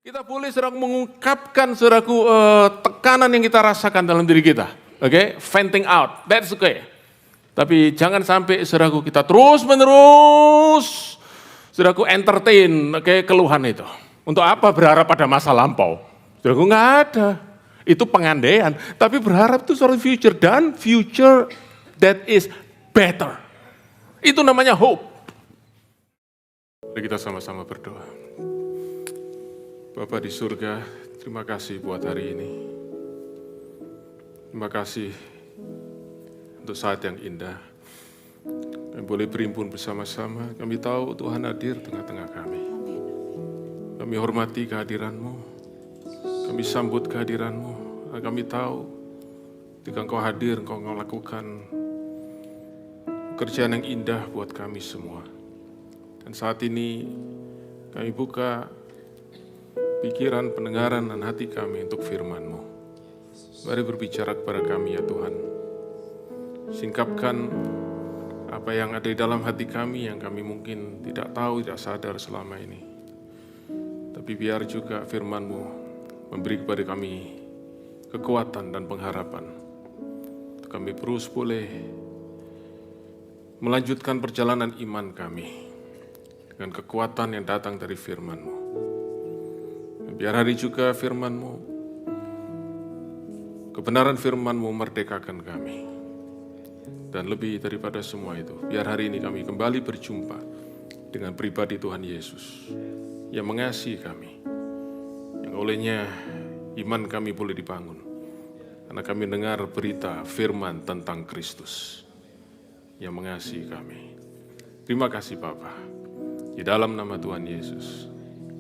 Kita boleh saudaraku mengungkapkan saudaraku tekanan yang kita rasakan dalam diri kita. Oke, venting out, that's okay. Tapi jangan sampai saudaraku kita terus menerus saudaraku entertain keluhan itu. Untuk apa berharap pada masa lampau? Saudaraku nggak ada. Itu pengandaian. Tapi berharap itu soal future dan future that is better. Itu namanya hope. Mari kita sama-sama berdoa. Bapa di surga, terima kasih buat hari ini. Terima kasih untuk saat yang indah. Kami boleh berimpun bersama-sama. Kami tahu Tuhan hadir tengah-tengah kami. Kami hormati kehadiran-Mu. Kami sambut kehadiran-Mu. Dan kami tahu ketika Engkau hadir, Engkau melakukan pekerjaan yang indah buat kami semua. Dan saat ini kami buka pikiran, pendengaran, dan hati kami untuk firman-Mu. Mari berbicara kepada kami ya Tuhan. Singkapkan apa yang ada di dalam hati kami yang kami mungkin tidak tahu, tidak sadar selama ini. Tapi biar juga firman-Mu memberi kepada kami kekuatan dan pengharapan. Untuk kami terus boleh melanjutkan perjalanan iman kami dengan kekuatan yang datang dari firman-Mu. Biar hari juga firman-Mu, kebenaran firman-Mu merdekakan kami. Dan lebih daripada semua itu, biar hari ini kami kembali berjumpa dengan pribadi Tuhan Yesus yang mengasihi kami, yang olehnya iman kami boleh dibangun. Karena kami dengar berita firman tentang Kristus yang mengasihi kami. Terima kasih Bapa. Di dalam nama Tuhan Yesus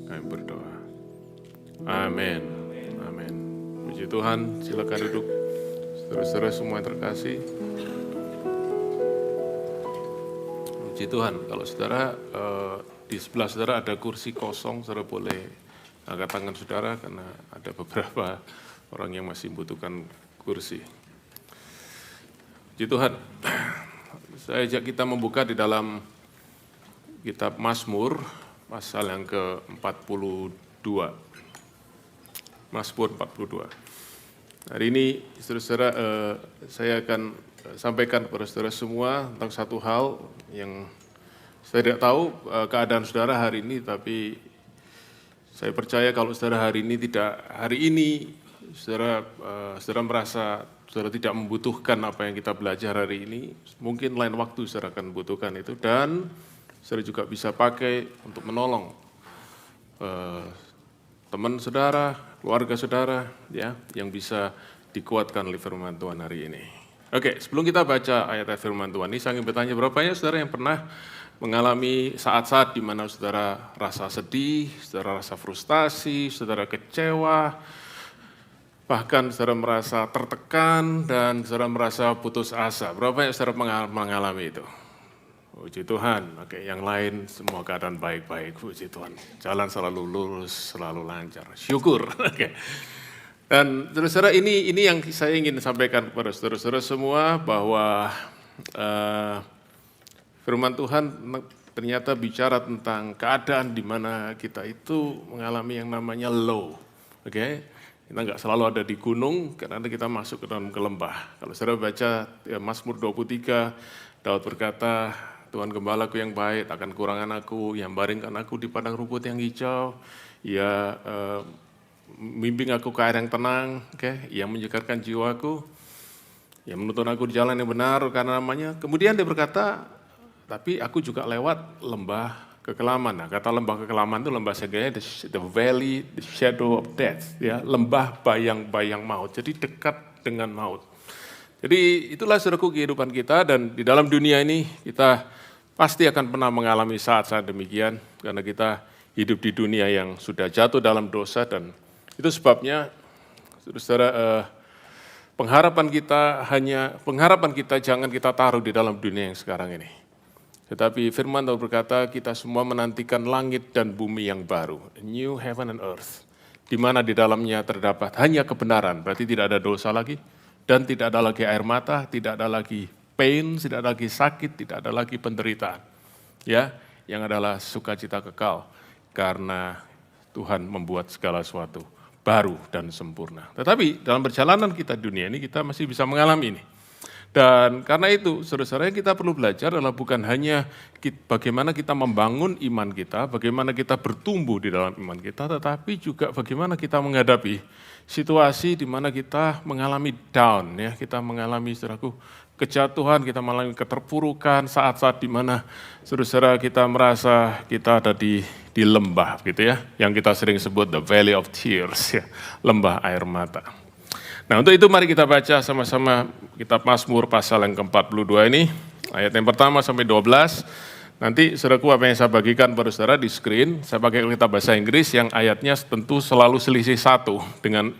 kami berdoa. Amin. Amin. Puji Tuhan, silakan duduk. Saudara-saudara semua yang terkasih. Puji Tuhan, kalau saudara di sebelah saudara ada kursi kosong, saudara boleh angkat tangan saudara karena ada beberapa orang yang masih membutuhkan kursi. Puji Tuhan. Saya ajak kita membuka di dalam kitab Mazmur pasal yang ke-42. Mazmur 42. Hari ini saudara-saudara saya akan sampaikan kepada saudara semua tentang satu hal yang saya tidak tahu keadaan saudara hari ini, tapi saya percaya kalau saudara hari ini saudara merasa saudara tidak membutuhkan apa yang kita belajar hari ini, mungkin lain waktu saudara akan membutuhkan itu, dan saudara juga bisa pakai untuk menolong teman saudara, keluarga saudara, ya, yang bisa dikuatkan oleh firman Tuhan hari ini. Oke, sebelum kita baca ayat firman Tuhan ini, saya ingin bertanya, berapa banyak saudara yang pernah mengalami saat-saat di mana saudara rasa sedih, saudara rasa frustasi, saudara kecewa, bahkan saudara merasa tertekan, dan saudara merasa putus asa. Berapa banyak saudara mengalami itu? Puji Tuhan, oke, yang lain semua keadaan baik-baik, puji Tuhan. Jalan selalu lurus, selalu lancar, syukur. Oke. Dan saudara-saudara ini yang saya ingin sampaikan kepada saudara-saudara semua, bahwa firman Tuhan ternyata bicara tentang keadaan di mana kita itu mengalami yang namanya low. Oke. Kita nggak selalu ada di gunung, karena kita masuk ke dalam lembah. Kalau saudara baca Mazmur 23, Daud berkata, Tuhan gembalaku yang baik, akan kurangan aku, yang baringkan aku di padang rumput yang hijau, ya membimbing aku ke air yang tenang, yang menyegarkan jiwaku, yang menuntun aku di jalan yang benar karena namanya. Kemudian dia berkata, tapi aku juga lewat lembah kekelaman. Nah, kata lembah kekelaman itu lembah segala, the valley, the shadow of death, ya, lembah bayang-bayang maut, jadi dekat dengan maut. Jadi itulah saudaraku kehidupan kita, dan di dalam dunia ini kita pasti akan pernah mengalami saat-saat demikian, karena kita hidup di dunia yang sudah jatuh dalam dosa, dan itu sebabnya saudara, pengharapan kita jangan kita taruh di dalam dunia yang sekarang ini. Tetapi firman Tuhan berkata kita semua menantikan langit dan bumi yang baru, a new heaven and earth, di mana di dalamnya terdapat hanya kebenaran, berarti tidak ada dosa lagi, dan tidak ada lagi air mata, tidak ada lagi pain, tidak ada lagi sakit, tidak ada lagi penderitaan. Ya, yang adalah sukacita kekal karena Tuhan membuat segala sesuatu baru dan sempurna. Tetapi dalam perjalanan kita di dunia ini kita masih bisa mengalami ini. Dan karena itu, saudara-saudara, yang kita perlu belajar adalah bukan hanya bagaimana kita membangun iman kita, bagaimana kita bertumbuh di dalam iman kita, tetapi juga bagaimana kita menghadapi situasi di mana kita mengalami down, ya, kita mengalami, saudaraku, kejatuhan, kita mengalami keterpurukan, saat-saat di mana, saudara-saudara, kita merasa kita ada di lembah, gitu ya, yang kita sering sebut the valley of tears, ya, lembah air mata. Nah, untuk itu mari kita baca sama-sama kitab Mazmur pasal yang ke-42 ini, ayat yang pertama sampai 12. Nanti saudaraku apa yang saya bagikan pada saudara di screen, saya pakai kitab bahasa Inggris yang ayatnya tentu selalu selisih satu dengan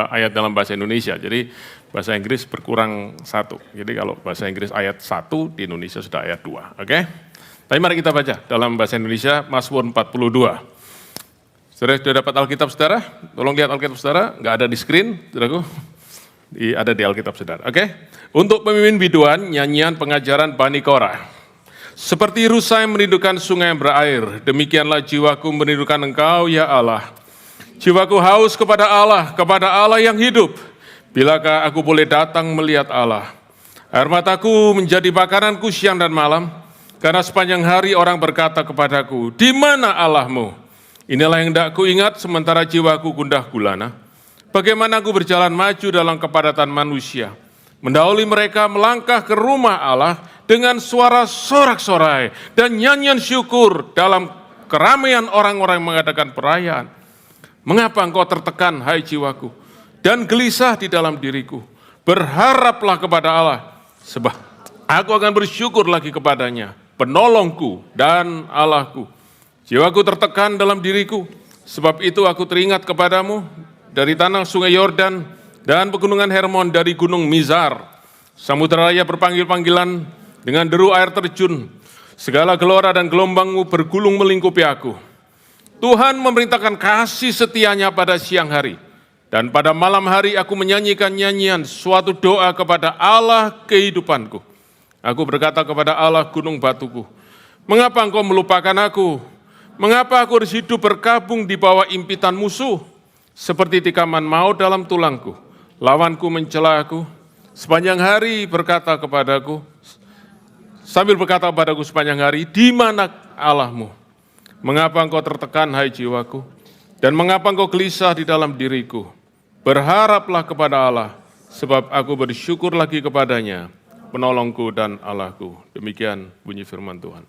ayat dalam bahasa Indonesia. Jadi bahasa Inggris berkurang satu. Jadi kalau bahasa Inggris ayat 1, di Indonesia sudah ayat 2. Oke? Tapi mari kita baca dalam bahasa Indonesia Mazmur 42. Saudara sudah dapat Alkitab saudara? Tolong lihat Alkitab saudara, nggak ada di screen, saudaraku. Ada di Alkitab saudara, oke? Untuk pemimpin biduan, nyanyian pengajaran Bani Korah. Seperti rusa yang merindukan sungai yang berair, demikianlah jiwaku merindukan Engkau, ya Allah. Jiwaku haus kepada Allah yang hidup. Bilakah aku boleh datang melihat Allah? Air mataku menjadi makananku siang dan malam, karena sepanjang hari orang berkata kepadaku, di mana Allahmu? Inilah yang hendak ku ingat sementara jiwaku gundah gulana. Bagaimana aku berjalan maju dalam kepadatan manusia. Mendahului mereka melangkah ke rumah Allah dengan suara sorak-sorai dan nyanyian syukur dalam keramaian orang-orang yang mengadakan perayaan. Mengapa engkau tertekan, hai jiwaku, dan gelisah di dalam diriku? Berharaplah kepada Allah, sebab aku akan bersyukur lagi kepadanya, penolongku dan Allahku. Jiwaku tertekan dalam diriku, sebab itu aku teringat kepadamu dari tanah sungai Yordan dan pegunungan Hermon dari gunung Mizar. Samudera raya berpanggil-panggilan dengan deru air terjun. Segala gelora dan gelombangmu bergulung melingkupi aku. Tuhan memerintahkan kasih setianya pada siang hari. Dan pada malam hari aku menyanyikan nyanyian suatu doa kepada Allah kehidupanku. Aku berkata kepada Allah gunung batuku, mengapa engkau melupakan aku? Mengapa aku harus hidup berkabung di bawah impitan musuh? Seperti tikaman maut dalam tulangku. Lawanku mencela aku. Sepanjang hari berkata kepadaku, sambil berkata kepadaku sepanjang hari, di mana Allahmu? Mengapa engkau tertekan, hai jiwaku? Dan mengapa engkau gelisah di dalam diriku? Berharaplah kepada Allah, sebab aku bersyukur lagi kepadanya, penolongku dan Allahku. Demikian bunyi firman Tuhan.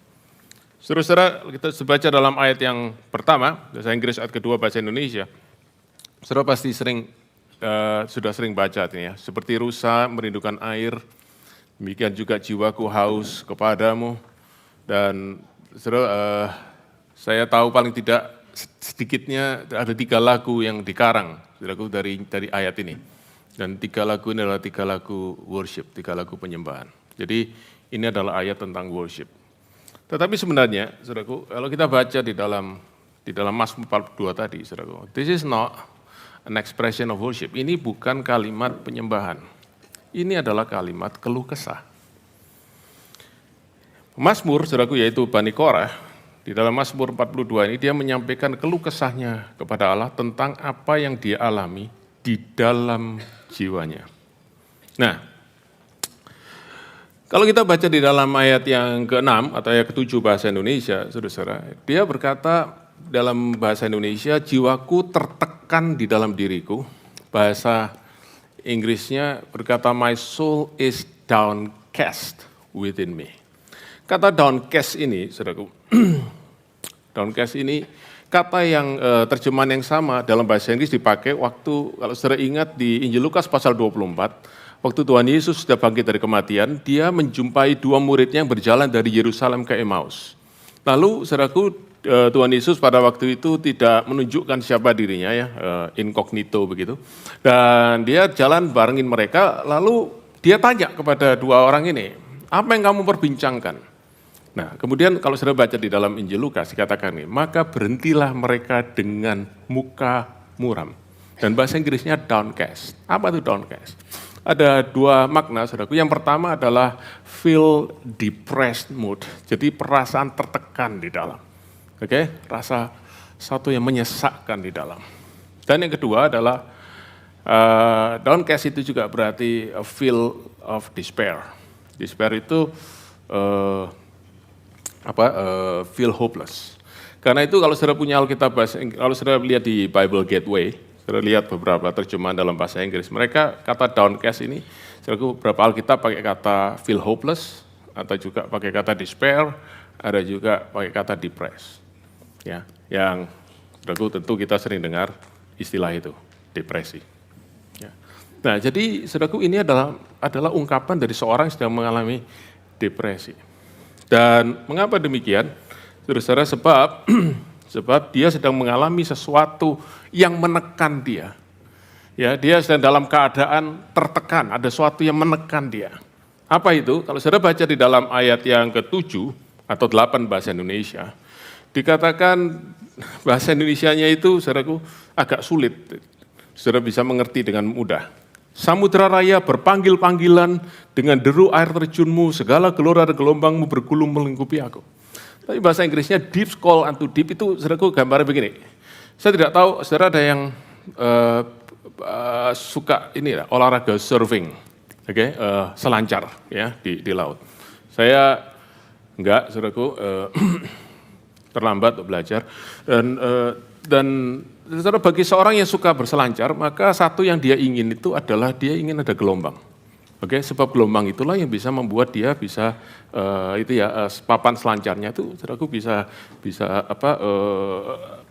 Saudara-saudara, kita baca dalam ayat yang pertama, bahasa Inggris, ayat kedua bahasa Indonesia. Saudara pasti sudah sering baca ini ya. Seperti rusa merindukan air, demikian juga jiwaku haus kepadamu. Dan saudara, saya tahu paling tidak sedikitnya ada 3 lagu yang dikarang, saudaraku, dari ayat ini. Dan 3 lagu ini adalah 3 lagu worship, 3 lagu penyembahan. Jadi ini adalah ayat tentang worship. Tetapi sebenarnya, saudaraku, kalau kita baca di dalam Mazmur 42 tadi, saudaraku, this is not an expression of worship. Ini bukan kalimat penyembahan. Ini adalah kalimat keluh kesah. Mazmur, saudaraku, yaitu Bani Korah, di dalam Mazmur 42 ini dia menyampaikan keluh kesahnya kepada Allah tentang apa yang dia alami di dalam jiwanya. Nah, kalau kita baca di dalam ayat yang ke-6 atau ayat ke-7 bahasa Indonesia, saudara-saudara, dia berkata dalam bahasa Indonesia, jiwaku tertekan di dalam diriku. Bahasa Inggrisnya berkata, my soul is downcast within me. Kata downcast ini, saudaraku, downcast ini kata yang terjemahan yang sama dalam bahasa Inggris dipakai waktu, kalau saudara ingat di Injil Lukas pasal 24, waktu Tuhan Yesus sudah bangkit dari kematian, dia menjumpai 2 muridnya yang berjalan dari Yerusalem ke Emmaus. Lalu, saudaraku, Tuhan Yesus pada waktu itu tidak menunjukkan siapa dirinya, ya, incognito begitu. Dan dia jalan barengin mereka, lalu dia tanya kepada 2 orang ini, apa yang kamu perbincangkan? Nah, kemudian kalau saudara baca di dalam Injil Lukas, dikatakan ini, maka berhentilah mereka dengan muka muram. Dan bahasa Inggrisnya downcast. Apa itu downcast? Ada 2 makna, saudaraku. Yang pertama adalah feel depressed mood, jadi perasaan tertekan di dalam. Oke, rasa satu yang menyesakkan di dalam. Dan yang kedua adalah downcast itu juga berarti a feel of despair. Despair itu feel hopeless. Karena itu kalau saudara punya Alkitab kalau saudara lihat di Bible Gateway, saudara lihat beberapa terjemahan dalam bahasa Inggris, mereka kata downcast ini, saudara beberapa Alkitab pakai kata feel hopeless, atau juga pakai kata despair, ada juga pakai kata depressed. Ya, yang saudaraku tentu kita sering dengar istilah itu, depresi. Ya. Nah, jadi saudaraku ini adalah ungkapan dari seorang yang sedang mengalami depresi. Dan mengapa demikian? Saudara, sebab dia sedang mengalami sesuatu yang menekan dia. Ya, dia sedang dalam keadaan tertekan, ada sesuatu yang menekan dia. Apa itu? Kalau saudara baca di dalam ayat yang ke-7 atau 8 bahasa Indonesia, dikatakan bahasa Indonesianya itu, saudaraku, agak sulit. Saudara bisa mengerti dengan mudah. Samudra raya berpanggil-panggilan dengan deru air terjunmu, segala gelora dan gelombangmu bergulung melingkupi aku. Tapi bahasa Inggrisnya deep call unto deep itu, saudaraku, gambarnya begini. Saya tidak tahu, saudara ada yang suka ini olahraga surfing, selancar ya di laut. Saya enggak, saudaraku, terlambat untuk belajar. Dan saudara, bagi seorang yang suka berselancar, maka satu yang dia ingin itu adalah dia ingin ada gelombang. Sebab gelombang itulah yang bisa membuat dia bisa papan selancarnya itu, saudaraku, bisa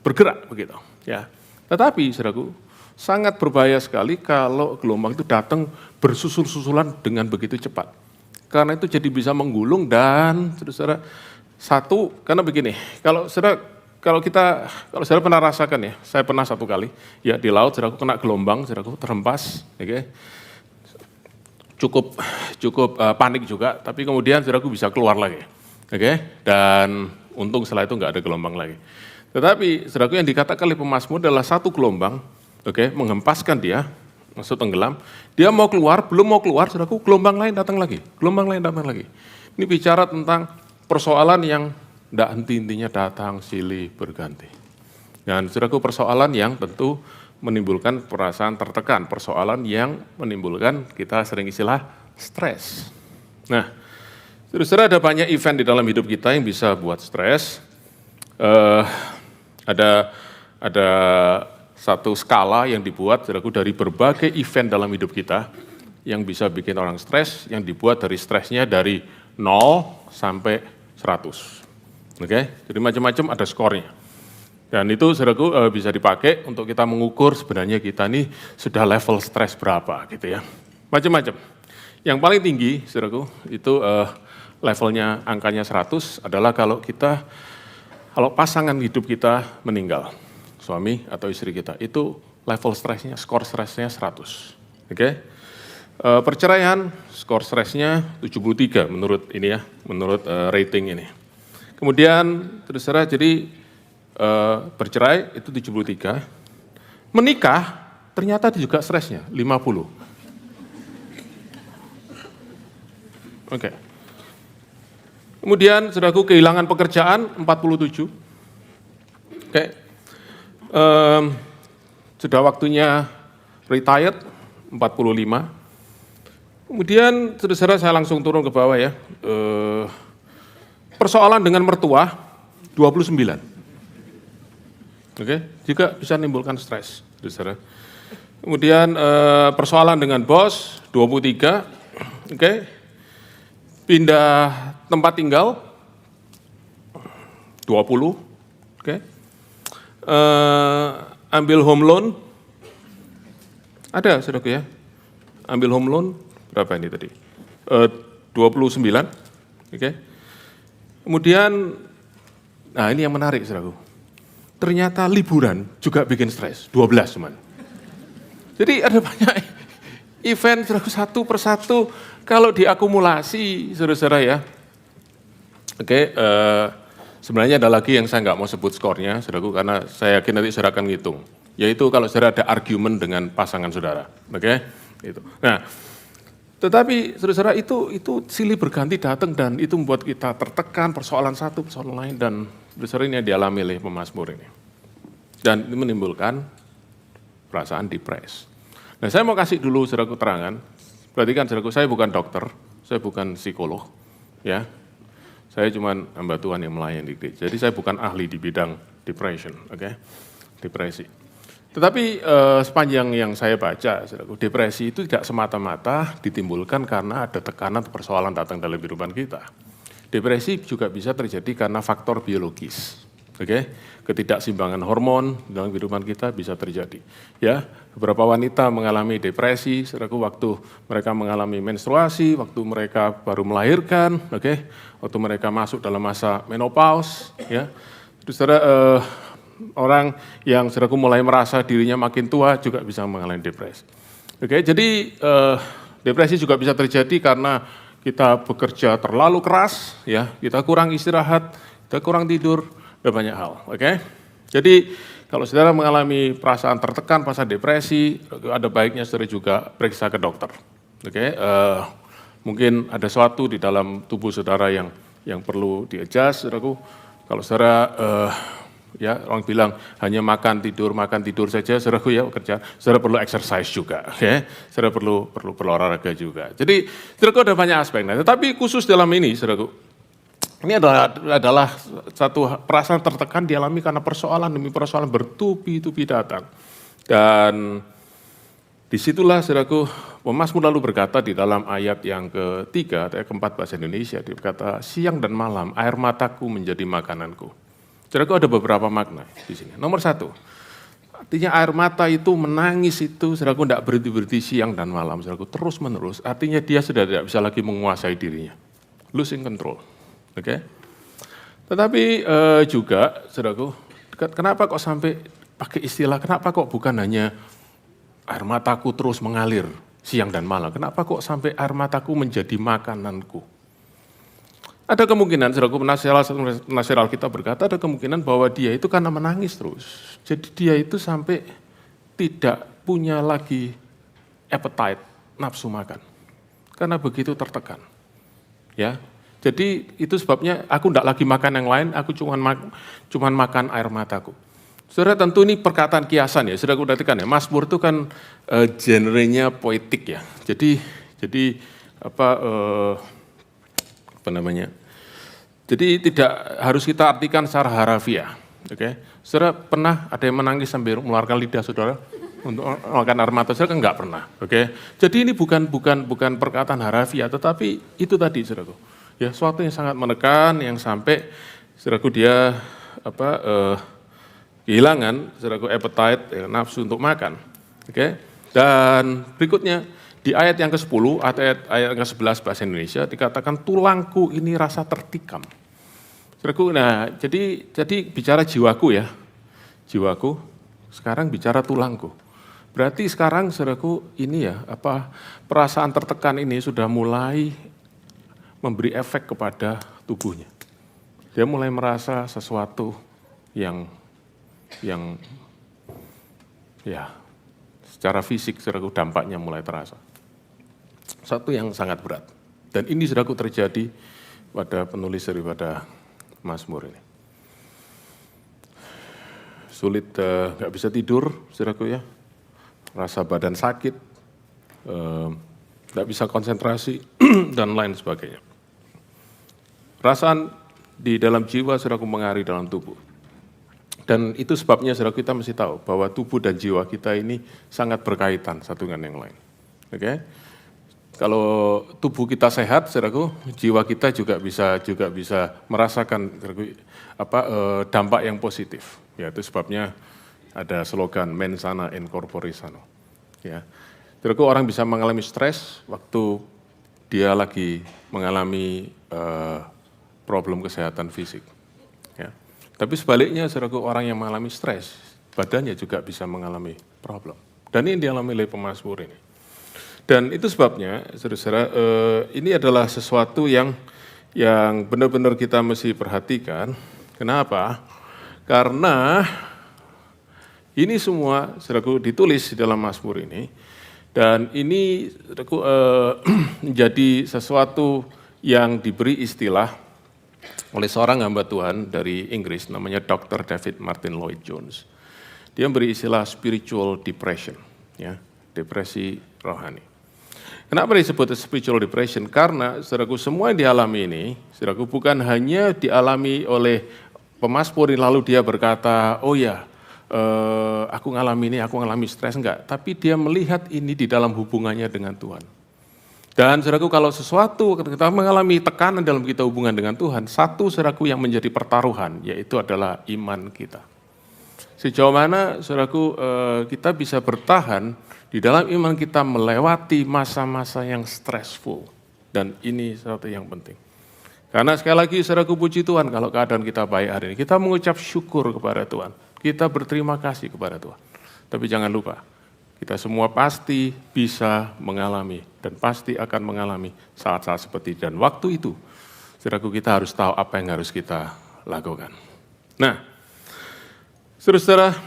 bergerak begitu. Ya. Tetapi, saudaraku, sangat berbahaya sekali kalau gelombang itu datang bersusul-susulan dengan begitu cepat. Karena itu jadi bisa menggulung dan, saudara, karena begini, kalau saudara pernah rasakan ya, saya pernah satu kali ya di laut, saudaraku kena gelombang, saudaraku terhempas, cukup panik juga, tapi kemudian saudaraku bisa keluar lagi, dan untung setelah itu nggak ada gelombang lagi. Tetapi saudaraku, yang dikatakan oleh pemazmur adalah satu gelombang, menghempaskan dia, masuk tenggelam, dia mau keluar, belum mau keluar, saudaraku, gelombang lain datang lagi. Ini bicara tentang persoalan yang tidak henti-hentinya datang silih berganti. Dan saudaraku, persoalan yang tentu menimbulkan perasaan tertekan, persoalan yang menimbulkan kita sering istilah stres. Nah, saudara, ada banyak event di dalam hidup kita yang bisa buat stres. Ada satu skala yang dibuat, saudaraku, dari berbagai event dalam hidup kita yang bisa bikin orang stres, yang dibuat dari stresnya dari 0 sampai 100. Jadi macam-macam ada skornya. Dan itu, saudaraku, bisa dipakai untuk kita mengukur sebenarnya kita ini sudah level stres berapa gitu ya. Macam-macam. Yang paling tinggi, saudaraku, itu levelnya angkanya 100 adalah kalau pasangan hidup kita meninggal, suami atau istri kita, itu level stresnya, skor stresnya 100. Perceraian, skor stresnya 73 menurut ini ya, menurut rating ini. Kemudian, saudara, jadi bercerai itu 73, menikah ternyata juga stresnya 50. Kemudian, saudaraku, kehilangan pekerjaan 47. Sudah waktunya retired 45. Kemudian, saudara, saya langsung turun ke bawah ya. Persoalan dengan mertua 29. Juga bisa menimbulkan stres, saudara. Kemudian persoalan dengan bos 23. Pindah tempat tinggal 20. Ambil home loan ada, saudaraku ya. Ambil home loan berapa ini tadi? 29. Kemudian, nah ini yang menarik, saudaraku. Ternyata liburan juga bikin stres, 12 cuman. Jadi ada banyak event, saudaraku, satu persatu, kalau diakumulasi, saudara-saudara ya. Sebenarnya ada lagi yang saya nggak mau sebut skornya, saudaraku, karena saya yakin nanti saudara akan ngitung. Yaitu kalau saudara ada argumen dengan pasangan saudara. Itu. Nah, tetapi saudara, itu silih berganti datang dan itu membuat kita tertekan, persoalan satu, persoalan lain, dan saudara, ini yang dialami oleh pemazmur ini. Dan itu menimbulkan perasaan depres. Nah, saya mau kasih dulu saudaraku terangan. Berarti kan saudaraku, saya bukan dokter, saya bukan psikolog, ya. Saya cuma hamba Tuhan yang melayani di gereja. Jadi saya bukan ahli di bidang depression, oke? Depresi. Tetapi sepanjang yang saya baca, saudaraku, depresi itu tidak semata-mata ditimbulkan karena ada tekanan atau persoalan datang dalam kehidupan kita. Depresi juga bisa terjadi karena faktor biologis, oke? Ketidakseimbangan hormon dalam kehidupan kita bisa terjadi. Ya, beberapa wanita mengalami depresi, saudaraku, waktu mereka mengalami menstruasi, waktu mereka baru melahirkan, oke? Waktu mereka masuk dalam masa menopause, ya. Terus orang yang saudaraku mulai merasa dirinya makin tua juga bisa mengalami depresi. Oke, jadi depresi juga bisa terjadi karena kita bekerja terlalu keras, ya, kita kurang istirahat, kita kurang tidur, dan banyak hal. Oke, jadi kalau saudara mengalami perasaan tertekan, perasaan depresi, ada baiknya saudara juga periksa ke dokter. Oke, mungkin ada sesuatu di dalam tubuh saudara yang perlu di-adjust, saudaraku. Kalau saudara ya, orang bilang hanya makan tidur saja, saudaraku, ya, kerja, saudara perlu exercise juga, ya, saudara perlu berolahraga juga. Jadi, saudaraku, ada banyak aspek. Nah, tetapi khusus dalam ini, saudaraku, ini adalah satu perasaan tertekan dialami karena persoalan demi persoalan bertubi-tubi datang. Dan disitulah, saudaraku, pemazmur lalu berkata di dalam ayat yang ketiga, ayat keempat bahasa Indonesia, dia berkata, siang dan malam air mataku menjadi makananku. Saudaraku, ada beberapa makna di sini. Nomor satu, artinya air mata itu menangis itu, saudaraku, tidak berhenti-berhenti siang dan malam, saudaraku, terus menerus. Artinya dia sudah tidak bisa lagi menguasai dirinya, losing control. Oke, tetapi juga, saudaraku, kenapa kok sampai pakai istilah, kenapa kok bukan hanya air mataku terus mengalir siang dan malam, kenapa kok sampai air mataku menjadi makananku? Ada kemungkinan, saudaraku, penasihat Alkitab berkata, ada kemungkinan bahwa dia itu karena menangis terus. Jadi dia itu sampai tidak punya lagi appetite, nafsu makan. Karena begitu tertekan. Ya. Jadi itu sebabnya aku tidak lagi makan yang lain, aku cuma makan air mataku. Saudara, tentu ini perkataan kiasan, ya. Saudara perhatikan, ya, Mazmur itu kan genrenya poetik, ya. Jadi apa namanya? Jadi tidak harus kita artikan secara harafiah. Oke. Saudara pernah ada yang menangis sambil mengeluarkan lidah saudara untuk makan air mata? Saudara kan enggak pernah. Oke. Jadi ini bukan perkataan harafiah, tetapi itu tadi, saudaraku. Ya, suatu yang sangat menekan, yang sampai, saudaraku, dia kehilangan, saudaraku, appetite, ya, nafsu untuk makan. Oke. Dan berikutnya di ayat yang ke-10, ayat yang ke-11 bahasa Indonesia dikatakan tulangku ini rasa tertikam. Saudaraku, nah jadi bicara jiwaku, ya. Jiwaku, sekarang bicara tulangku. Berarti sekarang, saudaraku, ini ya, perasaan tertekan ini sudah mulai memberi efek kepada tubuhnya. Dia mulai merasa sesuatu yang ya, secara fisik, saudaraku, dampaknya mulai terasa. Satu yang sangat berat. Dan ini, saudaraku, terjadi pada penulis daripada Mazmur ini. Sulit, nggak bisa tidur, saudaraku, ya. Rasa badan sakit, nggak bisa konsentrasi, dan lain sebagainya. Perasaan di dalam jiwa, saudaraku, mengaruhi dalam tubuh. Dan itu sebabnya, saudaraku, kita mesti tahu bahwa tubuh dan jiwa kita ini sangat berkaitan satu dengan yang lain. Oke? Kalau tubuh kita sehat, saudaraku, jiwa kita juga bisa merasakan, saudaraku, dampak yang positif. Ya, itu sebabnya ada slogan mens sana in corpore sano. Ya. Saudaraku, orang bisa mengalami stres waktu dia lagi mengalami problem kesehatan fisik. Ya. Tapi sebaliknya, saudaraku, orang yang mengalami stres, badannya juga bisa mengalami problem. Dan ini dialami oleh pemazmur ini. Dan itu sebabnya, saudara-saudara, ini adalah sesuatu yang benar-benar kita mesti perhatikan. Kenapa? Karena ini semua, saudaraku, ditulis di dalam Mazmur ini. Dan ini, saudaraku, menjadi sesuatu yang diberi istilah oleh seorang hamba Tuhan dari Inggris, namanya Dr. David Martyn Lloyd-Jones. Dia beri istilah spiritual depression, ya, depresi rohani. Kenapa disebut spiritual depression? Karena saudaraku semua yang dialami ini, saudaraku bukan hanya dialami oleh pemazmur lalu dia berkata, oh ya, aku ngalami ini, aku ngalami stres, enggak. Tapi dia melihat ini di dalam hubungannya dengan Tuhan. Dan saudaraku kalau sesuatu kita mengalami tekanan dalam kita hubungan dengan Tuhan, satu saudaraku yang menjadi pertaruhan, yaitu adalah iman kita. Sejauh mana saudaraku kita bisa bertahan di dalam iman kita melewati masa-masa yang stressful. Dan ini sesuatu yang penting. Karena sekali lagi saudaraku puji Tuhan kalau keadaan kita baik hari ini. Kita mengucap syukur kepada Tuhan. Kita berterima kasih kepada Tuhan. Tapi jangan lupa, kita semua pasti bisa mengalami dan pasti akan mengalami saat-saat seperti itu. Dan waktu itu, saudaraku kita harus tahu apa yang harus kita lakukan. Nah, saudara-saudara,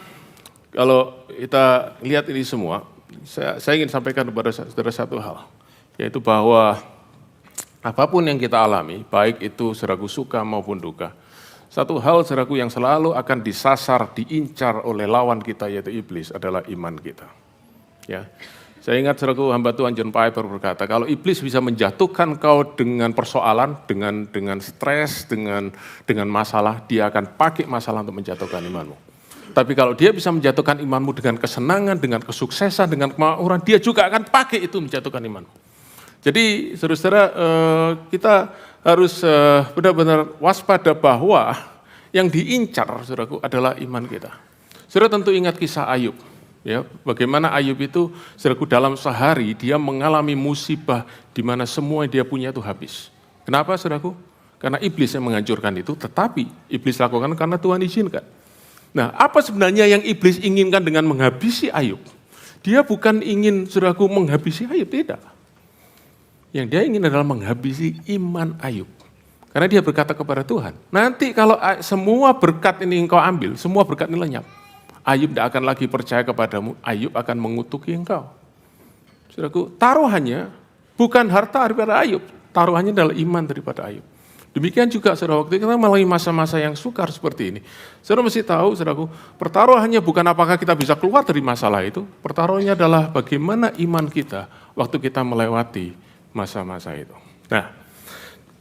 kalau kita lihat ini semua, saya ingin sampaikan kepada saudara satu hal, yaitu bahwa apapun yang kita alami, baik itu saudaraku suka maupun duka, satu hal saudaraku yang selalu akan disasar, diincar oleh lawan kita yaitu iblis adalah iman kita. Ya, saya ingat saudaraku hamba Tuhan John Piper berkata, kalau iblis bisa menjatuhkan kau dengan persoalan, dengan stres, dengan masalah, dia akan pakai masalah untuk menjatuhkan imanmu. Tapi kalau dia bisa menjatuhkan imanmu dengan kesenangan, dengan kesuksesan, dengan kemakmuran, dia juga akan pakai itu menjatuhkan imanmu. Jadi saudara-saudara, kita harus benar-benar waspada bahwa yang diincar saudaraku adalah iman kita. Saudara tentu ingat kisah Ayub. Ya, bagaimana Ayub itu saudaraku dalam sehari dia mengalami musibah di mana semua yang dia punya itu habis. Kenapa saudaraku? Karena iblis yang menghancurkan itu, tetapi iblis lakukan karena Tuhan izinkan. Nah, apa sebenarnya yang iblis inginkan dengan menghabisi Ayub? Dia bukan ingin saudaraku menghabisi Ayub, tidak. Yang dia ingin adalah menghabisi iman Ayub. Karena dia berkata kepada Tuhan, nanti kalau semua berkat ini engkau ambil, semua berkat ini lenyap. Ayub tidak akan lagi percaya kepadamu, Ayub akan mengutuki engkau. Saudaraku, taruhannya bukan harta daripada Ayub, taruhannya adalah iman daripada Ayub. Demikian juga saudara, waktu kita melalui masa-masa yang sukar seperti ini, saudara mesti tahu, saudaraku, pertaruhannya bukan apakah kita bisa keluar dari masalah itu, pertaruhannya adalah bagaimana iman kita waktu kita melewati masa-masa itu. Nah,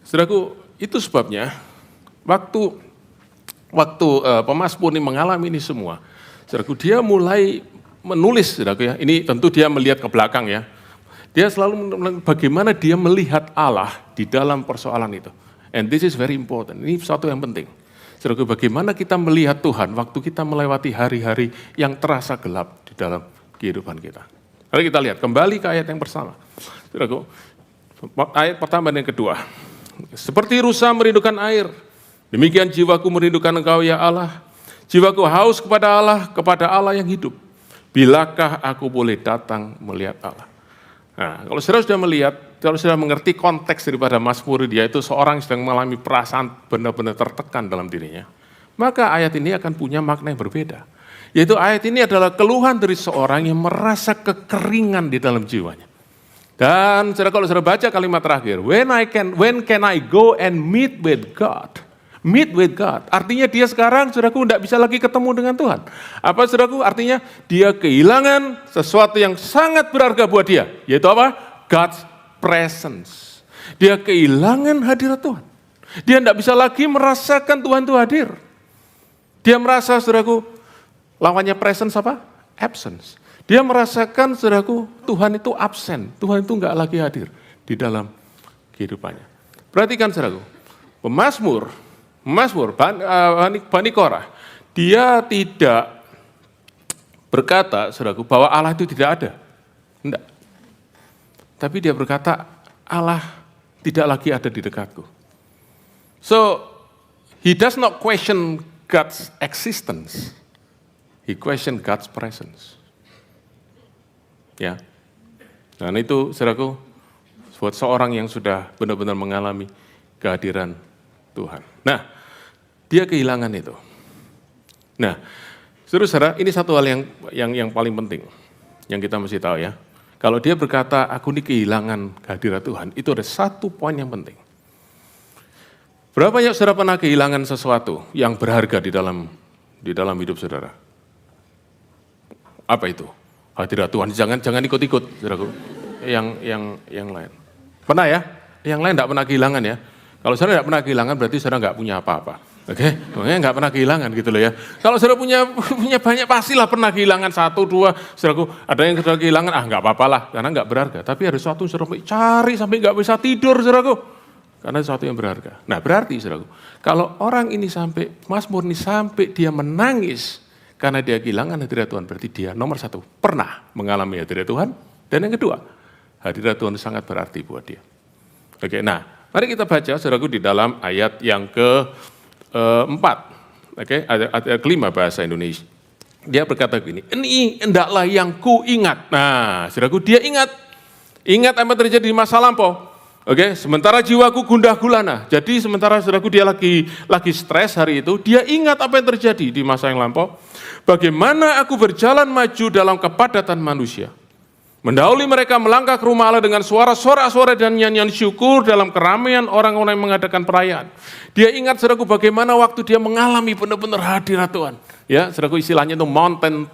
saudaraku, itu sebabnya waktu pemazmur ini mengalami ini semua, saudaraku, dia mulai menulis, saudaraku ya. Ini tentu dia melihat ke belakang ya. Dia selalu bagaimana dia melihat Allah di dalam persoalan itu. And this is very important. Ini sesuatu yang penting. Saudaraku, bagaimana kita melihat Tuhan waktu kita melewati hari-hari yang terasa gelap di dalam kehidupan kita. Mari kita lihat kembali ke ayat yang bersama. Saudaraku, ayat pertama dan yang kedua. Seperti rusa merindukan air, demikian jiwaku merindukan Engkau ya Allah. Jiwaku haus kepada Allah yang hidup. Bilakah aku boleh datang melihat Allah? Nah, kalau saudara sudah melihat, kalau sudah mengerti konteks daripada Mazmur dia itu seorang yang sedang mengalami perasaan benar-benar tertekan dalam dirinya, maka ayat ini akan punya makna yang berbeda. Yaitu ayat ini adalah keluhan dari seorang yang merasa kekeringan di dalam jiwanya. Dan saudara, kalau saudara baca kalimat terakhir, when can I go and meet with God? Meet with God, artinya dia sekarang, saudaraku, tidak bisa lagi ketemu dengan Tuhan. Apa saudaraku? Artinya dia kehilangan sesuatu yang sangat berharga buat dia, yaitu apa? God's presence. Dia kehilangan hadirat Tuhan. Dia tidak bisa lagi merasakan Tuhan itu hadir. Dia merasa, saudaraku, lawannya presence apa? Absence. Dia merasakan, saudaraku, Tuhan itu absen. Tuhan itu enggak lagi hadir di dalam kehidupannya. Perhatikan, saudaraku, Mazmur, Bani Korah, dia tidak berkata, saudaraku, bahwa Allah itu tidak ada. Tidak. Tapi dia berkata, Allah tidak lagi ada di dekatku. So, he does not question God's existence. He question God's presence. Ya. Dan itu, saudaraku, buat seorang yang sudah benar-benar mengalami kehadiran Tuhan. Nah, dia kehilangan itu. Nah, saudara, ini satu hal yang paling penting, yang kita mesti tahu ya. Kalau dia berkata, aku ini kehilangan kehadiran Tuhan, itu ada satu poin yang penting. Berapa banyak saudara pernah kehilangan sesuatu yang berharga di dalam hidup saudara? Apa itu? Hadirat Tuhan, jangan ikut-ikut, saudaraku. Yang lain. Pernah ya? Yang lain tidak pernah kehilangan ya. Kalau saudara tidak pernah kehilangan berarti saudara nggak punya apa-apa. Oke, makanya nggak pernah kehilangan gitu loh ya. Kalau saudara punya banyak pastilah pernah kehilangan 1, 2, saudaraku. Ada yang saudara kehilangan, nggak apa-apa lah, karena nggak berharga. Tapi ada sesuatu yang saudara cari sampai nggak bisa tidur, saudaraku. Karena sesuatu yang berharga. Nah berarti saudaraku, kalau orang ini sampai, Mazmur ini sampai dia menangis karena dia kehilangan hadirat Tuhan, berarti dia nomor 1 pernah mengalami hadirat Tuhan. Dan yang kedua, hadirat Tuhan sangat berarti buat dia. Oke, nah mari kita baca saudaraku di dalam ayat yang ke-4. Oke, ayat ke-5 bahasa Indonesia. Dia berkata gini, ini hendaklah yang ku ingat. Nah, saudaraku dia ingat apa yang terjadi di masa lampau. Oke, sementara jiwaku gundah gulana. Jadi sementara saudaraku dia lagi stres hari itu, dia ingat apa yang terjadi di masa yang lampau. Bagaimana aku berjalan maju dalam kepadatan manusia. Mendahului mereka melangkah ke rumah Allah dengan suara-suara dan nyanyian syukur dalam keramaian orang-orang yang mengadakan perayaan. Dia ingat saudaraku bagaimana waktu dia mengalami benar-benar hadirat Tuhan. Ya, saudaraku istilahnya itu mountain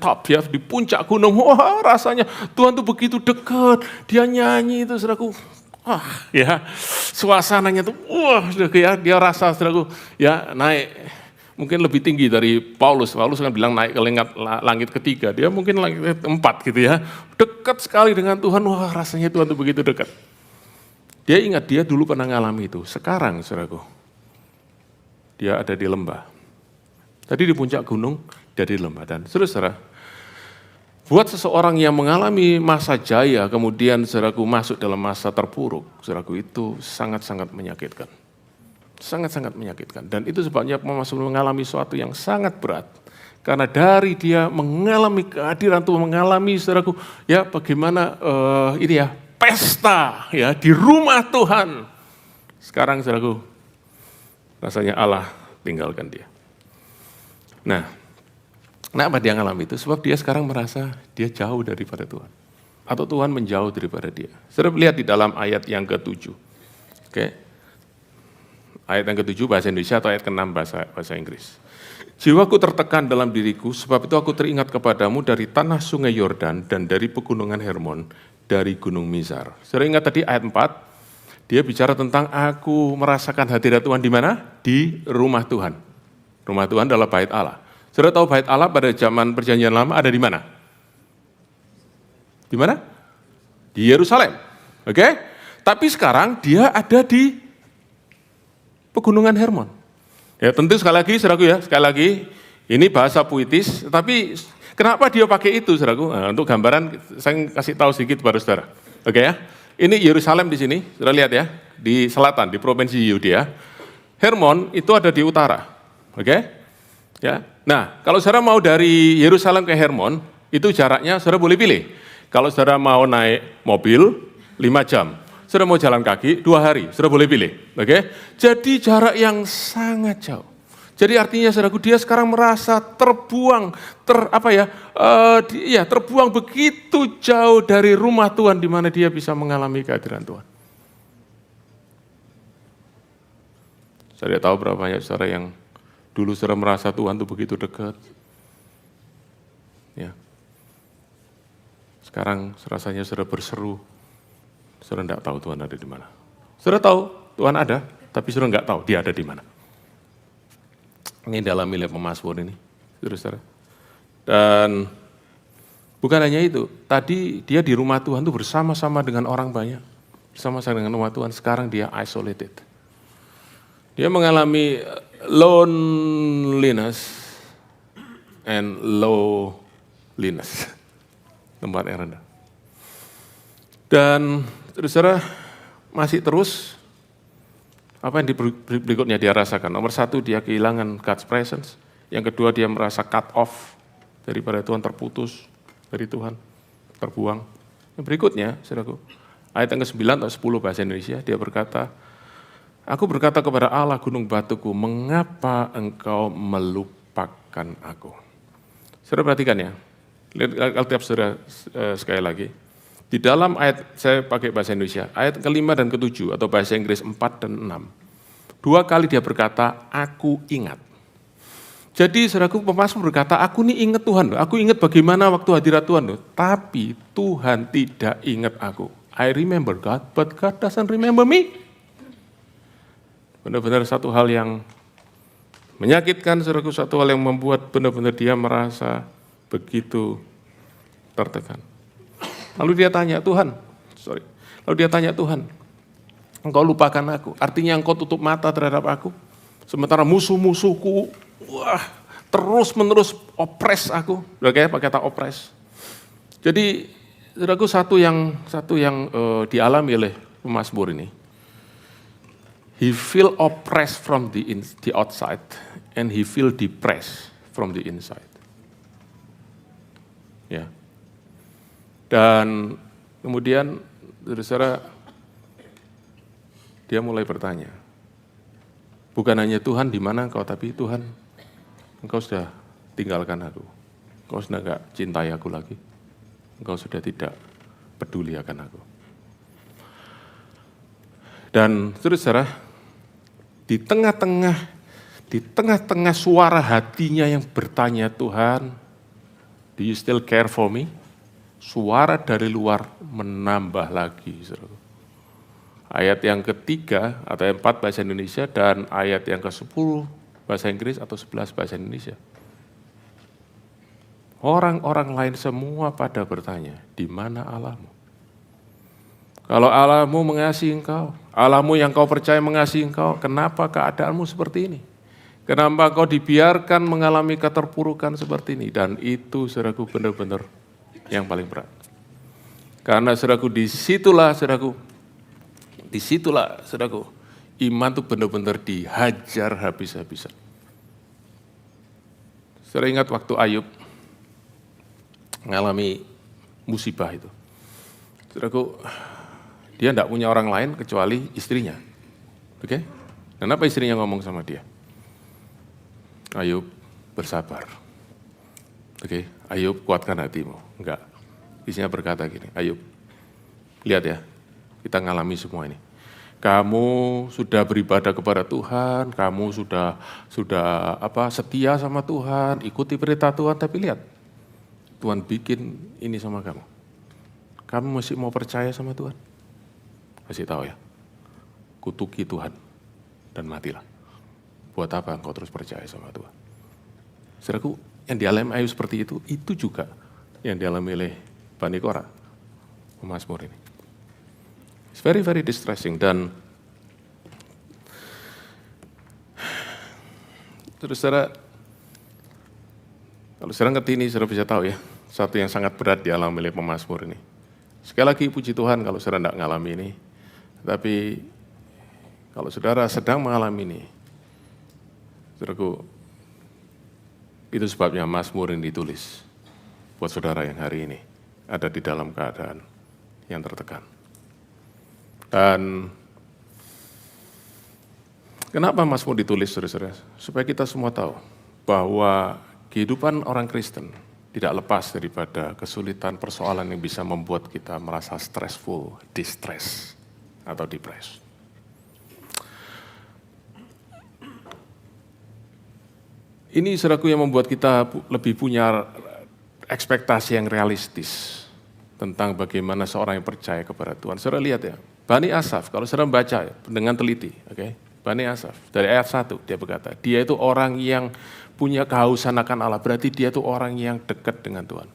top ya, di puncak gunung. Wah, rasanya Tuhan itu begitu dekat. Dia nyanyi itu saudaraku. Ya, suasananya tuh ya, dia rasa saudaraku ya naik. Mungkin lebih tinggi dari Paulus. Paulus kan bilang naik ke langit ketiga. Dia mungkin langit 4 gitu ya. Dekat sekali dengan Tuhan. Wah, rasanya Tuhan itu begitu dekat. Dia ingat dia dulu pernah ngalami itu. Sekarang, saudaraku, dia ada di lembah. Tadi di puncak gunung, dia di lembah. Dan saudara, buat seseorang yang mengalami masa jaya, kemudian saudaraku masuk dalam masa terpuruk, saudaraku itu sangat-sangat menyakitkan. Sangat-sangat menyakitkan. Dan itu sebabnya Mazmur mengalami sesuatu yang sangat berat. Karena dari dia mengalami kehadiran Tuhan, mengalami saudaraku, ya bagaimana ini ya, pesta ya di rumah Tuhan. Sekarang saudaraku, rasanya Allah tinggalkan dia. Nah, kenapa dia mengalami itu? Sebab dia sekarang merasa dia jauh daripada Tuhan. Atau Tuhan menjauh daripada dia. Saudara lihat di dalam ayat yang ke-7. Oke. Ayat yang ke-7 bahasa Indonesia atau ayat ke-6 bahasa Inggris. Jiwaku tertekan dalam diriku, sebab itu aku teringat kepadamu dari tanah sungai Yordan dan dari pegunungan Hermon, dari gunung Mizar. Saudara ingat tadi ayat 4, dia bicara tentang aku merasakan hadirat Tuhan di mana? Di rumah Tuhan. Rumah Tuhan adalah bait Allah. Saudara tahu bait Allah pada zaman perjanjian lama ada di mana? Di mana? Di Yerusalem. Oke? Tapi sekarang dia ada di pegunungan Hermon. Ya tentu sekali lagi, saudaraku ya, sekali lagi, ini bahasa puitis, tapi kenapa dia pakai itu, saudaraku? Nah, untuk gambaran, saya kasih tahu sedikit kepada saudara. Oke ya, ini Yerusalem di sini, saudara lihat ya, di selatan, di provinsi Yudea. Hermon itu ada di utara, oke? Ya, nah kalau saudara mau dari Yerusalem ke Hermon, itu jaraknya saudara boleh pilih. Kalau saudara mau naik mobil, 5 jam. Saudara mau jalan kaki 2 hari, saudara boleh pilih, oke? Jadi jarak yang sangat jauh. Jadi artinya saudaraku dia sekarang merasa terbuang, terbuang begitu jauh dari rumah Tuhan di mana dia bisa mengalami kehadiran Tuhan. Saya tahu berapa banyak saudara yang dulu saudara merasa Tuhan itu begitu dekat. Ya. Sekarang rasanya saudara berseru. Saudara tidak tahu Tuhan ada di mana. Saudara tahu Tuhan ada, tapi saudara nggak tahu dia ada di mana. Ini dalam milik pemazmur ini, saudara. Dan bukan hanya itu, tadi dia di rumah Tuhan itu bersama-sama dengan orang banyak, bersama-sama dengan rumah Tuhan. Sekarang dia isolated. Dia mengalami loneliness and lowliness, tempat yang rendah. Dan saudara masih terus apa yang berikutnya dia rasakan. Nomor 1 dia kehilangan God's presence. Yang kedua dia merasa cut off daripada Tuhan, terputus dari Tuhan, terbuang. Yang berikutnya, saudaraku, ayat yang ke-9 atau 10 bahasa Indonesia, dia berkata, aku berkata kepada Allah gunung batuku, mengapa engkau melupakan aku? Saudara perhatikan ya, lihat Alkitab saudara sekali lagi. Di dalam ayat, saya pakai bahasa Indonesia, ayat ke-5 dan ke-7 atau bahasa Inggris 4 dan 6. 2 kali dia berkata, aku ingat. Jadi saudaraku, pemazmur berkata, aku nih ingat Tuhan, aku ingat bagaimana waktu hadirat Tuhan, tapi Tuhan tidak ingat aku. I remember God, but God doesn't remember me. Benar-benar satu hal yang menyakitkan, saudaraku, satu hal yang membuat benar-benar dia merasa begitu tertekan. Lalu dia tanya, Tuhan, engkau lupakan aku, artinya engkau tutup mata terhadap aku, sementara musuh-musuhku, terus-menerus opres aku, pakai kata opres. Jadi, saudaraku, satu yang dialami oleh pemazmur ini, he feel oppressed from the outside, and he feel depressed from the inside. Ya. Dan kemudian, saudara, dia mulai bertanya, bukan hanya Tuhan di mana engkau, tapi Tuhan, engkau sudah tinggalkan aku, engkau sudah enggak cintai aku lagi, engkau sudah tidak peduli akan aku. Dan saudara, di tengah-tengah suara hatinya yang bertanya, Tuhan, do you still care for me? Suara dari luar menambah lagi, saudara. Ayat yang ketiga atau yang 4 bahasa Indonesia dan ayat yang ke-10 bahasa Inggris atau 11 bahasa Indonesia. Orang-orang lain semua pada bertanya, di mana Allahmu? Kalau Allahmu mengasihi engkau, Allahmu yang kau percaya mengasihi engkau, kenapa keadaanmu seperti ini? Kenapa kau dibiarkan mengalami keterpurukan seperti ini? Dan itu, saudaraku, benar-benar yang paling berat. Karena, saudaraku, disitulah, saudaraku, iman itu benar-benar dihajar habis-habisan. Saya ingat waktu Ayub mengalami musibah itu. Saudaraku, dia tidak punya orang lain kecuali istrinya. Oke? Dan apa istrinya ngomong sama dia? Ayub, bersabar. Oke, Ayub, kuatkan hatimu. Enggak. Istrinya berkata gini, Ayub, lihat ya, kita ngalami semua ini. Kamu sudah beribadah kepada Tuhan, kamu sudah setia sama Tuhan, ikuti perintah Tuhan, tapi lihat, Tuhan bikin ini sama kamu. Kamu masih mau percaya sama Tuhan? Kasih tahu ya, kutuki Tuhan dan matilah. Buat apa engkau terus percaya sama Tuhan? Saudaraku, yang dialami Ayub seperti itu juga yang dialami oleh Bani Korah, pemazmur ini. It's very, very distressing. Dan terus saudara, kalau saudara ngerti ini, saudara bisa tahu ya, satu yang sangat berat dialami oleh pemazmur ini. Sekali lagi puji Tuhan kalau saudara tidak mengalami ini, tapi kalau saudara sedang mengalami ini, saudaraku, itu sebabnya Mazmur ini ditulis buat saudara yang hari ini ada di dalam keadaan yang tertekan. Dan kenapa Mazmur ditulis, saudara-saudara? Supaya kita semua tahu bahwa kehidupan orang Kristen tidak lepas daripada kesulitan persoalan yang bisa membuat kita merasa stressful, distress, atau depressed. Ini, saudaraku, yang membuat kita lebih punya ekspektasi yang realistis tentang bagaimana seorang yang percaya kepada Tuhan. Saudara lihat ya, Bani Asaf, kalau saudara baca dengan teliti, Bani Asaf, dari ayat 1 dia berkata, dia itu orang yang punya kehausan akan Allah, berarti dia itu orang yang dekat dengan Tuhan.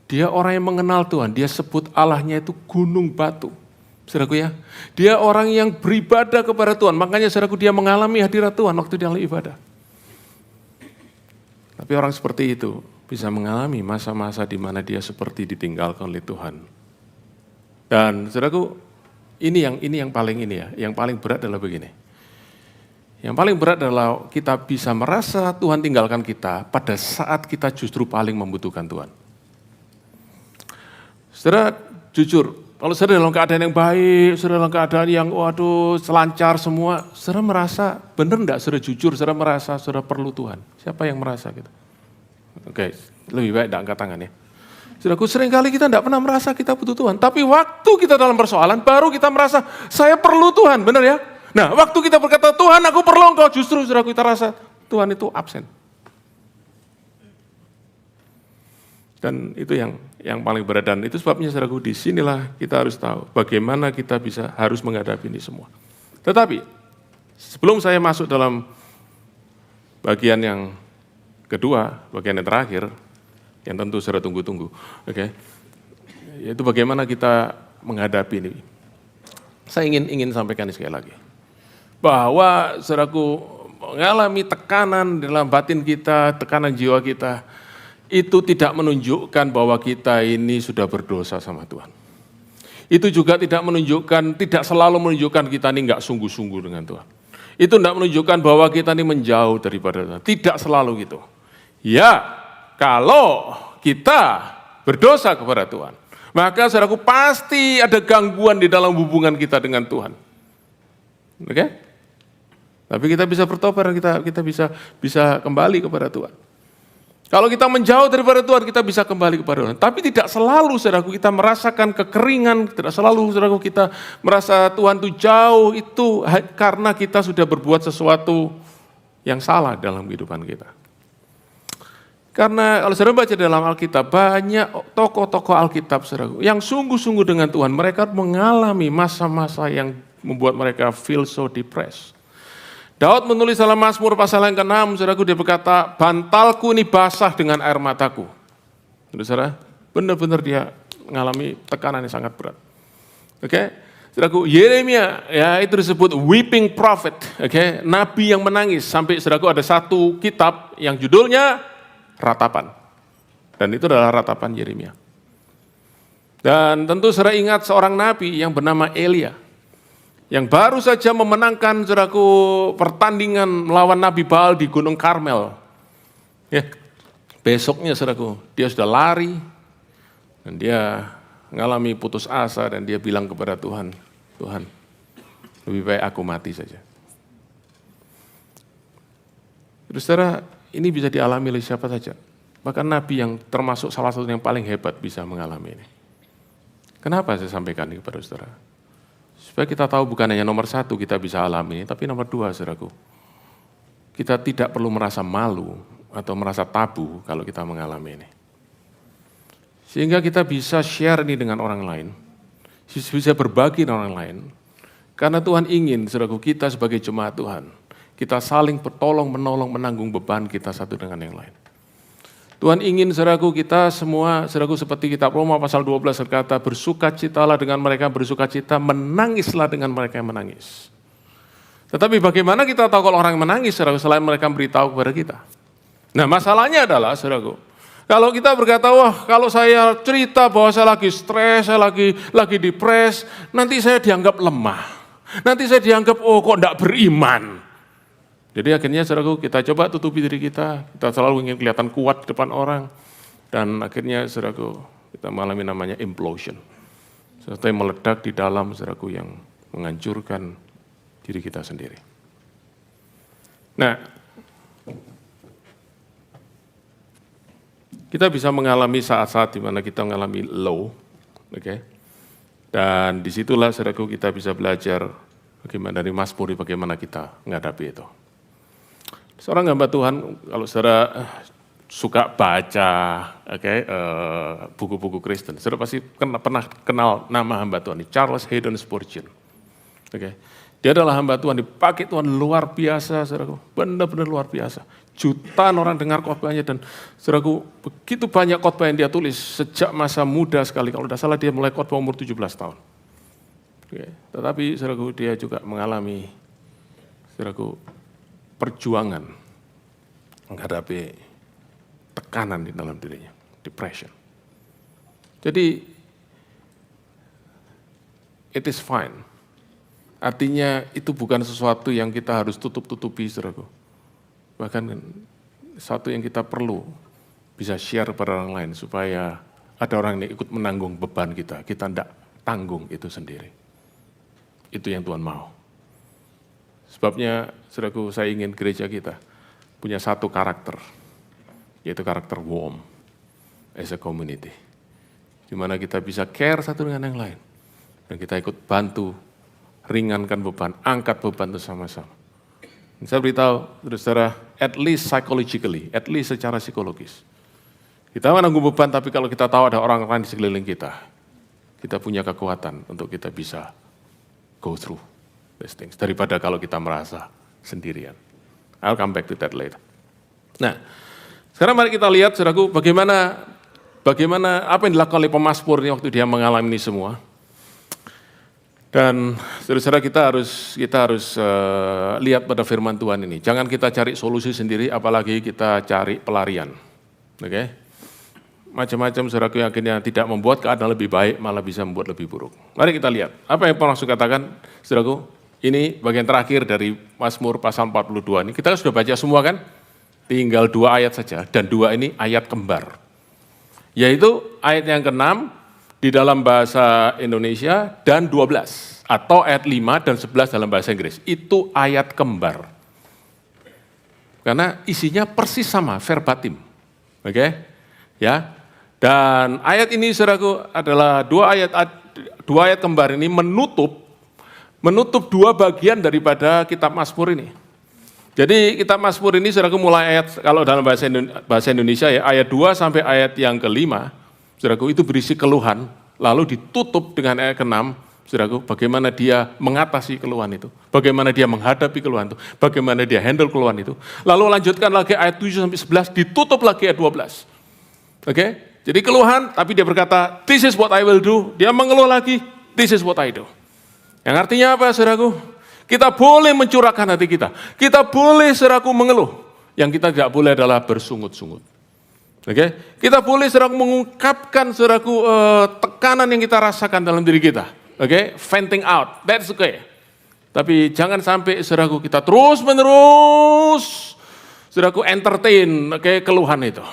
Dia orang yang mengenal Tuhan, dia sebut Allahnya itu gunung batu. Saudaraku ya, dia orang yang beribadah kepada Tuhan, makanya saudaraku dia mengalami hadirat Tuhan waktu dia ibadah. Tapi orang seperti itu bisa mengalami masa-masa di mana dia seperti ditinggalkan oleh Tuhan. Dan saudaraku, ini yang paling berat adalah begini. Yang paling berat adalah kita bisa merasa Tuhan tinggalkan kita pada saat kita justru paling membutuhkan Tuhan. Saudara, jujur, kalau saudara dalam keadaan yang baik, saudara dalam keadaan yang selancar semua, saudara merasa, benar enggak saudara jujur, saudara merasa saudara perlu Tuhan? Siapa yang merasa gitu? Oke, lebih baik enggak angkat tangan ya. Saudaraku, seringkali kita enggak pernah merasa kita butuh Tuhan, tapi waktu kita dalam persoalan, baru kita merasa, saya perlu Tuhan, benar ya? Nah, waktu kita berkata, Tuhan aku perlu Engkau, justru saudaraku kita rasa, Tuhan itu absen. Dan itu yang paling berat, dan itu sebabnya saudaraku, disinilah kita harus tahu bagaimana kita harus menghadapi ini semua. Tetapi sebelum saya masuk dalam bagian yang kedua, bagian yang terakhir, yang tentu saudara tunggu-tunggu, oke? Yaitu bagaimana kita menghadapi ini. Saya ingin sampaikan sekali lagi, bahwa saudaraku mengalami tekanan dalam batin kita, tekanan jiwa kita, itu tidak menunjukkan bahwa kita ini sudah berdosa sama Tuhan. Itu juga tidak selalu menunjukkan kita ini enggak sungguh-sungguh dengan Tuhan. Itu tidak menunjukkan bahwa kita ini menjauh daripada Tuhan. Tidak selalu gitu. Ya, kalau kita berdosa kepada Tuhan, maka saudaraku pasti ada gangguan di dalam hubungan kita dengan Tuhan. Oke? Tapi kita bisa bertobat dan kita bisa kembali kepada Tuhan. Kalau kita menjauh daripada Tuhan, kita bisa kembali kepada Tuhan. Tapi tidak selalu, saudaraku, kita merasakan kekeringan, tidak selalu, saudaraku, kita merasa Tuhan itu jauh, itu karena kita sudah berbuat sesuatu yang salah dalam kehidupan kita. Karena kalau saudara baca dalam Alkitab, banyak tokoh-tokoh Alkitab, saudaraku, yang sungguh-sungguh dengan Tuhan, mereka mengalami masa-masa yang membuat mereka feel so depressed. Daud menulis dalam Mazmur pasal yang ke-6, saudaraku, dia berkata, bantalku ini basah dengan air mataku. Saudara, benar-benar dia mengalami tekanan yang sangat berat. Oke, saudaraku, Yeremia, ya itu disebut weeping prophet, oke, nabi yang menangis. Sampai saudaraku ada satu kitab yang judulnya Ratapan. Dan itu adalah Ratapan Yeremia. Dan tentu saudara ingat seorang nabi yang bernama Elia, yang baru saja memenangkan, saudaraku, pertandingan melawan Nabi Baal di Gunung Karmel. Ya, besoknya, saudaraku, dia sudah lari dan dia mengalami putus asa dan dia bilang kepada Tuhan, Tuhan, lebih baik aku mati saja. Terus, saudara, ini bisa dialami oleh siapa saja. Bahkan Nabi yang termasuk salah satu yang paling hebat bisa mengalami ini. Kenapa saya sampaikan ini kepada saudara? Supaya kita tahu bukan hanya nomor satu kita bisa alami, tapi nomor dua, saudaraku, kita tidak perlu merasa malu atau merasa tabu kalau kita mengalami ini. Sehingga kita bisa share ini dengan orang lain, bisa berbagi dengan orang lain. Karena Tuhan ingin, saudaraku, kita sebagai jemaat Tuhan, kita saling bertolong menolong menanggung beban kita satu dengan yang lain. Tuhan ingin, saudaraku, kita semua, saudaraku, seperti kitab Roma pasal 12 berkata, bersukacitalah dengan mereka bersukacita, menangislah dengan mereka yang menangis. Tetapi bagaimana kita tahu kalau orang yang menangis, saudaraku, selain mereka beritahu kepada kita? Nah, masalahnya adalah, saudaraku, kalau kita berkata, wah, kalau saya cerita bahwa saya lagi stres, saya lagi depres, nanti saya dianggap lemah. Nanti saya dianggap, oh kok enggak beriman. Jadi akhirnya, saudaraku, kita coba tutupi diri kita selalu ingin kelihatan kuat di depan orang, dan akhirnya, saudaraku, kita mengalami namanya implosion. Sesuatu yang meledak di dalam, saudaraku, yang menghancurkan diri kita sendiri. Nah, kita bisa mengalami saat-saat di mana kita mengalami low, oke? Dan disitulah, saudaraku, kita bisa belajar bagaimana dari Mazmur, bagaimana kita menghadapi itu. Seorang hamba Tuhan, kalau saudara suka baca buku-buku Kristen, saudara pasti pernah kenal nama hamba Tuhan ini, Charles Haddon Spurgeon. Dia adalah hamba Tuhan, dipakai Tuhan luar biasa, saudaraku, benar-benar luar biasa. Jutaan orang dengar khotbahnya, dan saudaraku, begitu banyak khotbah yang dia tulis sejak masa muda sekali. Kalau tidak salah dia mulai khotbah umur 17 tahun. Tetapi, saudaraku, dia juga mengalami, saudaraku, perjuangan menghadapi tekanan di dalam dirinya, depression. Jadi, it is fine. Artinya itu bukan sesuatu yang kita harus tutup-tutupi, saudaraku. Bahkan sesuatu yang kita perlu bisa share pada orang lain supaya ada orang yang ikut menanggung beban kita tidak tanggung itu sendiri. Itu yang Tuhan mau. Sebabnya, saudaraku, saya ingin gereja kita punya satu karakter, yaitu karakter warm as a community. Di mana kita bisa care satu dengan yang lain. Dan kita ikut bantu, ringankan beban, angkat beban itu sama-sama. Saya beritahu, saudara, at least psychologically, at least secara psikologis. Kita menanggung beban, tapi kalau kita tahu ada orang lain di sekeliling kita punya kekuatan untuk kita bisa go through these things. Daripada kalau kita merasa sendirian. I'll come back to that later. Nah, sekarang mari kita lihat, saudaraku, bagaimana apa yang dilakukan oleh pemazmur ini waktu dia mengalami ini semua. Dan saudara-saudara kita harus lihat pada firman Tuhan ini. Jangan kita cari solusi sendiri, apalagi kita cari pelarian. Oke? Macam-macam saudaraku yang akhirnya tidak membuat keadaan lebih baik, malah bisa membuat lebih buruk. Mari kita lihat, apa yang pernah katakan, saudaraku, ini bagian terakhir dari Mazmur pasal 42 ini. Kita sudah baca semua kan? Tinggal 2 ayat saja, dan 2 ini ayat kembar. Yaitu ayat yang ke-6 di dalam bahasa Indonesia dan 12. Atau ayat 5 dan 11 dalam bahasa Inggris. Itu ayat kembar. Karena isinya persis sama, verbatim. Oke? Ya. Dan ayat ini saudaraku adalah 2 ayat kembar ini menutup 2 bagian daripada kitab Mazmur ini. Jadi kitab Mazmur ini saudaraku mulai ayat, kalau dalam bahasa Indonesia ya, ayat 2 sampai ayat yang ke-5, saudaraku itu berisi keluhan, lalu ditutup dengan ayat ke-6, saudaraku bagaimana dia mengatasi keluhan itu, bagaimana dia menghadapi keluhan itu, bagaimana dia handle keluhan itu. Lalu lanjutkan lagi ayat 7 sampai 11, ditutup lagi ayat 12. Oke? Jadi keluhan, tapi dia berkata, this is what I will do. Dia mengeluh lagi, this is what I do. Yang artinya apa, saudaraku? Kita boleh mencurahkan hati kita. Kita boleh, saudaraku, mengeluh. Yang kita tidak boleh adalah bersungut-sungut. Oke? Kita boleh, saudaraku, mengungkapkan, saudaraku, tekanan yang kita rasakan dalam diri kita. Oke? Venting out, that's okay. Tapi jangan sampai, saudaraku, kita terus-menerus, saudaraku, entertain, oke, keluhan itu.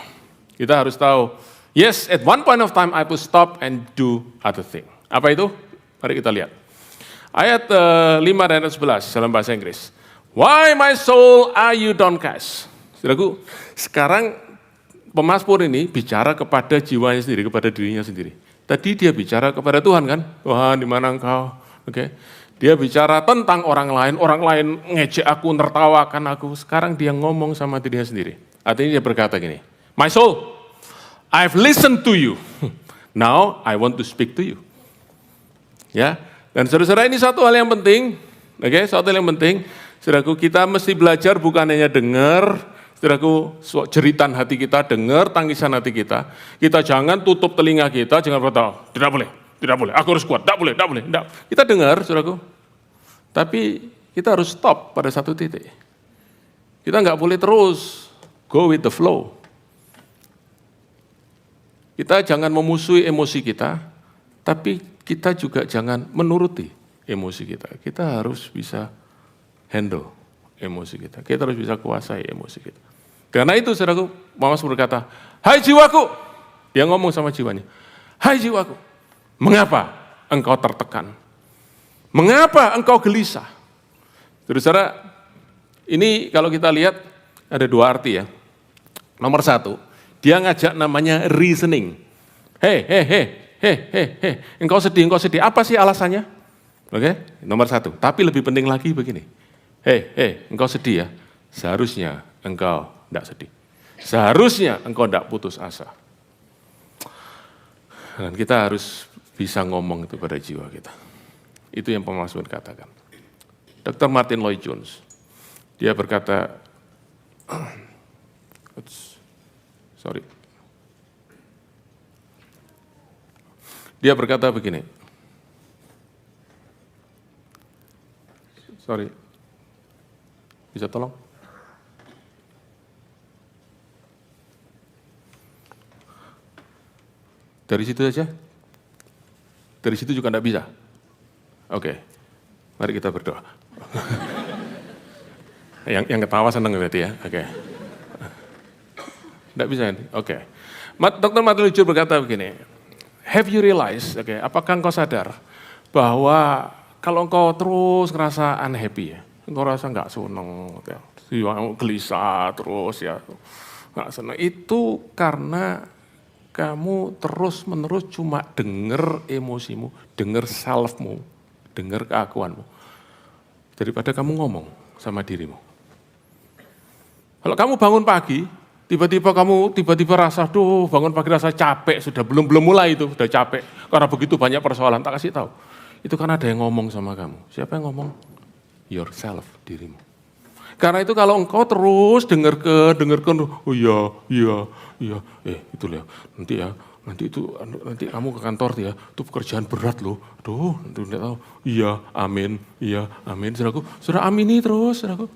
Kita harus tahu, yes, at one point of time I will stop and do other thing. Apa itu? Mari kita lihat. Ayat 5 dan ayat 11 dalam bahasa Inggris. Why my soul are you downcast? Saudaraku, sekarang pemazmur ini bicara kepada jiwanya sendiri, kepada dirinya sendiri. Tadi dia bicara kepada Tuhan kan? Tuhan, di mana engkau? Oke. Dia bicara tentang orang lain ngejek aku, nertawakan aku. Sekarang dia ngomong sama dirinya sendiri. Artinya dia berkata gini, my soul, I've listened to you. Now I want to speak to you. Ya, dan saudara-saudara ini satu hal yang penting. Oke, satu hal yang penting. Saudaraku, kita mesti belajar bukan hanya dengar, saudaraku, jeritan hati kita, dengar tangisan hati kita. Kita jangan tutup telinga kita, jangan berkata, tidak boleh, aku harus kuat, tidak boleh. Kita dengar, saudaraku. Tapi kita harus stop pada satu titik. Kita nggak boleh terus go with the flow. Kita jangan memusuhi emosi kita, tapi kita juga jangan menuruti emosi kita. Kita harus bisa handle emosi kita. Kita harus bisa kuasai emosi kita. Karena itu, saudaraku, Mazmur berkata, hai jiwaku. Dia ngomong sama jiwanya, hai jiwaku, mengapa engkau tertekan? Mengapa engkau gelisah? Saudara, ini kalau kita lihat ada 2 arti ya. Nomor 1, dia ngajak namanya reasoning. Hei, engkau sedih. Apa sih alasannya? Oke, nomor 1. Tapi lebih penting lagi begini. Hei, engkau sedih ya. Seharusnya engkau tidak sedih. Seharusnya engkau tidak putus asa. Dan kita harus bisa ngomong itu pada jiwa kita. Itu yang pemazmur katakan. Dr. Martin Lloyd Jones, dia berkata, dia berkata begini, bisa tolong? Dari situ saja? Dari situ juga tidak bisa? Oke, mari kita berdoa. yang ketawa senang berarti ya? Oke. Tidak bisa ini? Oke. Dr. Martin Lloyd Jones berkata begini, have you realized, apakah engkau sadar bahwa kalau engkau terus ngerasa unhappy ya, engkau rasa nggak senang, gelisah terus ya, nggak senang, itu karena kamu terus-menerus cuma dengar emosimu, dengar selfmu, dengar keakuanmu, daripada kamu ngomong sama dirimu. Kalau kamu bangun pagi, Tiba-tiba rasa, bangun pagi rasa capek, sudah belum mulai itu, sudah capek. Karena begitu banyak persoalan, tak kasih tahu. Itu kan ada yang ngomong sama kamu. Siapa yang ngomong? Yourself, dirimu. Karena itu kalau engkau terus dengarkan, oh iya, itu lihat, nanti kamu ke kantor ya, itu pekerjaan berat loh. Nanti tidak tahu. Iya, amin. Saudaraku, saudara amini terus, saudaraku.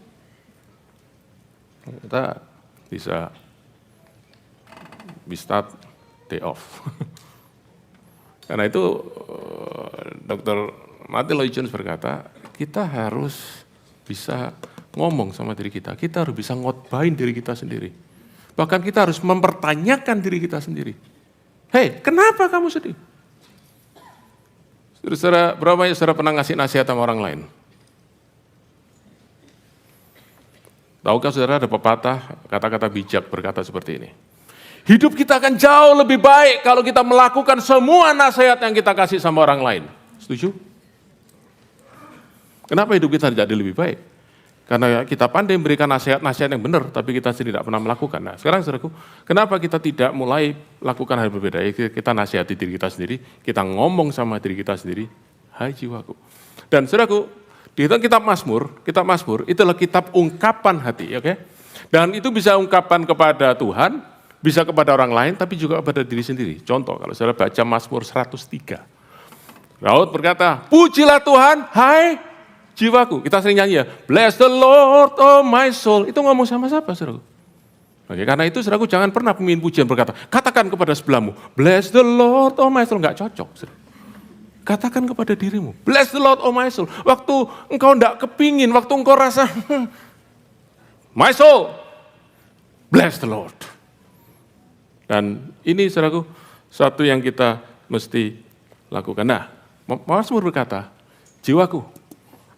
Kita bisa start day off. Karena itu Dr. Martin Lloyd Jones berkata, kita harus bisa ngomong sama diri kita harus bisa ngotbahin diri kita sendiri. Bahkan kita harus mempertanyakan diri kita sendiri. Hei, kenapa kamu sedih? Saudara, berapa banyak saudara pernah ngasih nasihat sama orang lain? Tahukah saudara ada pepatah, kata-kata bijak berkata seperti ini. Hidup kita akan jauh lebih baik kalau kita melakukan semua nasihat yang kita kasih sama orang lain. Setuju? Kenapa hidup kita tidak lebih baik? Karena kita pandai memberikan nasihat-nasihat yang benar, tapi kita sendiri tidak pernah melakukan. Nah sekarang saudaraku, kenapa kita tidak mulai lakukan hal berbeda? Kita nasihati diri kita sendiri, kita ngomong sama diri kita sendiri, hai jiwaku. Dan saudaraku, di kitab Mazmur itulah kitab ungkapan hati, oke? Dan itu bisa ungkapan kepada Tuhan, bisa kepada orang lain, tapi juga kepada diri sendiri. Contoh, kalau saudara baca Mazmur 103. Daud berkata, pujilah Tuhan, hai jiwaku. Kita sering nyanyi ya, bless the Lord, oh my soul. Itu ngomong sama siapa, saudaraku? Oke, karena itu saudaraku jangan pernah pemimpin pujian berkata, katakan kepada sebelahmu, bless the Lord, oh my soul. Enggak cocok, saudara. Katakan kepada dirimu, bless the Lord, oh my soul. Waktu engkau enggak kepingin, waktu engkau rasa, my soul, bless the Lord. Dan ini saudaraku, satu yang kita mesti lakukan. Nah, Mazmur berkata, jiwaku,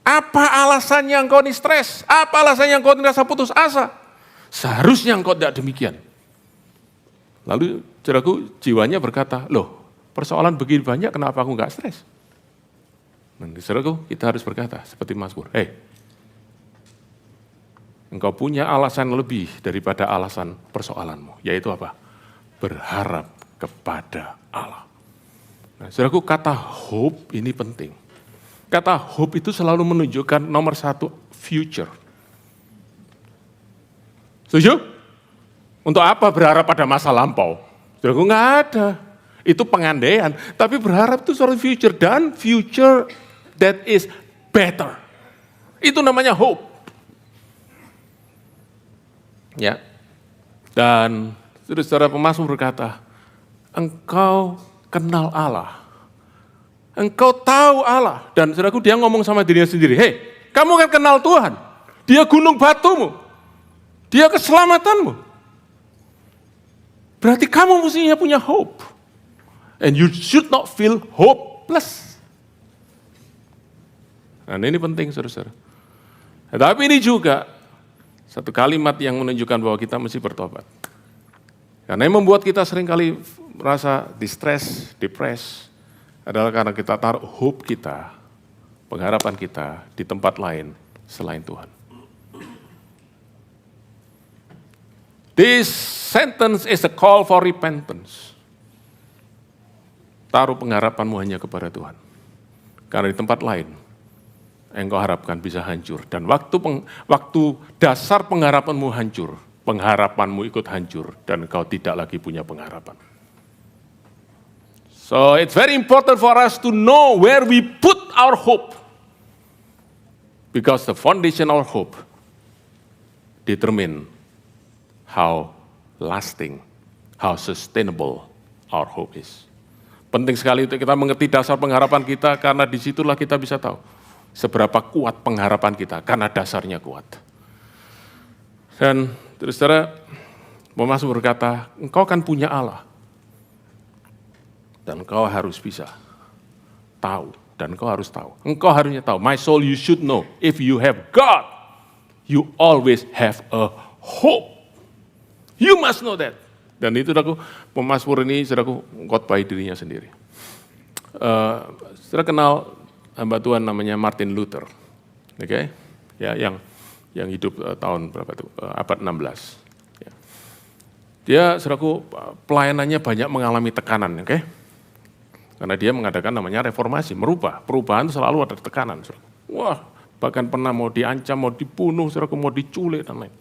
apa alasannya engkau ini stres? Apa alasannya engkau merasa putus asa? Seharusnya engkau tidak demikian. Lalu saudaraku, jiwanya berkata, loh, persoalan begini banyak, kenapa aku enggak stres? Nanti saudaraku, kita harus berkata seperti Mazmur, engkau punya alasan lebih daripada alasan persoalanmu, yaitu apa? Berharap kepada Allah. Nah, saudaraku, kata hope ini penting. Kata hope itu selalu menunjukkan nomor satu, future. Setuju? Untuk apa berharap pada masa lampau? Saudaraku, enggak ada. Itu pengandaian. Tapi berharap itu soal future. Dan future that is better. Itu namanya hope. Ya. Dan saudara pemazmur berkata, engkau kenal Allah. Engkau tahu Allah. Dan saudaraku, dia ngomong sama dirinya sendiri, hei, kamu kan kenal Tuhan. Dia gunung batumu. Dia keselamatanmu. Berarti kamu mestinya punya hope. And you should not feel hopeless. Nah, ini penting, saudara-saudara. Tapi ini juga satu kalimat yang menunjukkan bahwa kita mesti bertobat. Karena yang membuat kita seringkali merasa distress, depres, adalah karena kita taruh hope kita, pengharapan kita di tempat lain selain Tuhan. This sentence is a call for repentance. Taruh pengharapanmu hanya kepada Tuhan. Karena di tempat lain, engkau harapkan bisa hancur. Dan waktu dasar pengharapanmu hancur, pengharapanmu ikut hancur, dan engkau tidak lagi punya pengharapan. So it's very important for us to know where we put our hope. Because the foundational hope determine how lasting, how sustainable our hope is. Penting sekali untuk kita mengerti dasar pengharapan kita, karena disitulah kita bisa tahu seberapa kuat pengharapan kita, karena dasarnya kuat. Dan terus saudara, Mazmur berkata, engkau kan punya Allah. Dan engkau harus bisa tahu, dan engkau harus tahu. Engkau harusnya tahu, my soul you should know, if you have God, you always have a hope. You must know that. Dan itu saudaraku, pemazmur ini saudaraku khotbah dirinya sendiri. Saudara kenal hamba Tuhan namanya Martin Luther, oke? Ya, yang hidup tahun berapa itu? Abad 16. Ya. Dia, saudaraku, pelayanannya banyak mengalami tekanan, oke? Karena dia mengadakan namanya reformasi, merubah. Perubahan selalu ada tekanan, saudaraku. Wah, bahkan pernah mau diancam, mau dibunuh, saudaraku, mau diculik, dan lain.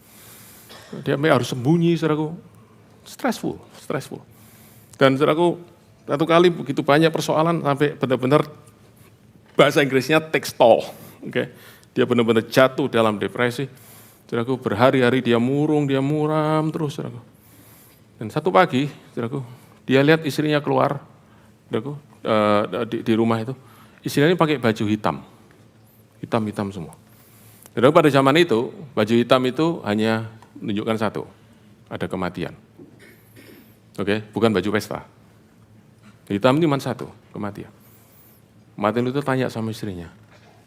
Dia harus sembunyi, saudaraku. Stressful. Dan saudaraku, satu kali begitu banyak persoalan, sampai benar-benar bahasa Inggrisnya takes toll, oke? Dia benar-benar jatuh dalam depresi. Saudaraku, berhari-hari dia murung, dia muram terus, saudaraku. Dan satu pagi, saudaraku, dia lihat istrinya keluar, saudaraku, di rumah itu. Istrinya pakai baju hitam semua. Saudaraku, pada zaman itu, baju hitam itu hanya menunjukkan satu, ada kematian. Oke, bukan baju pesta. Hitam itu cuma satu, kematian. Martin Luther tanya sama istrinya,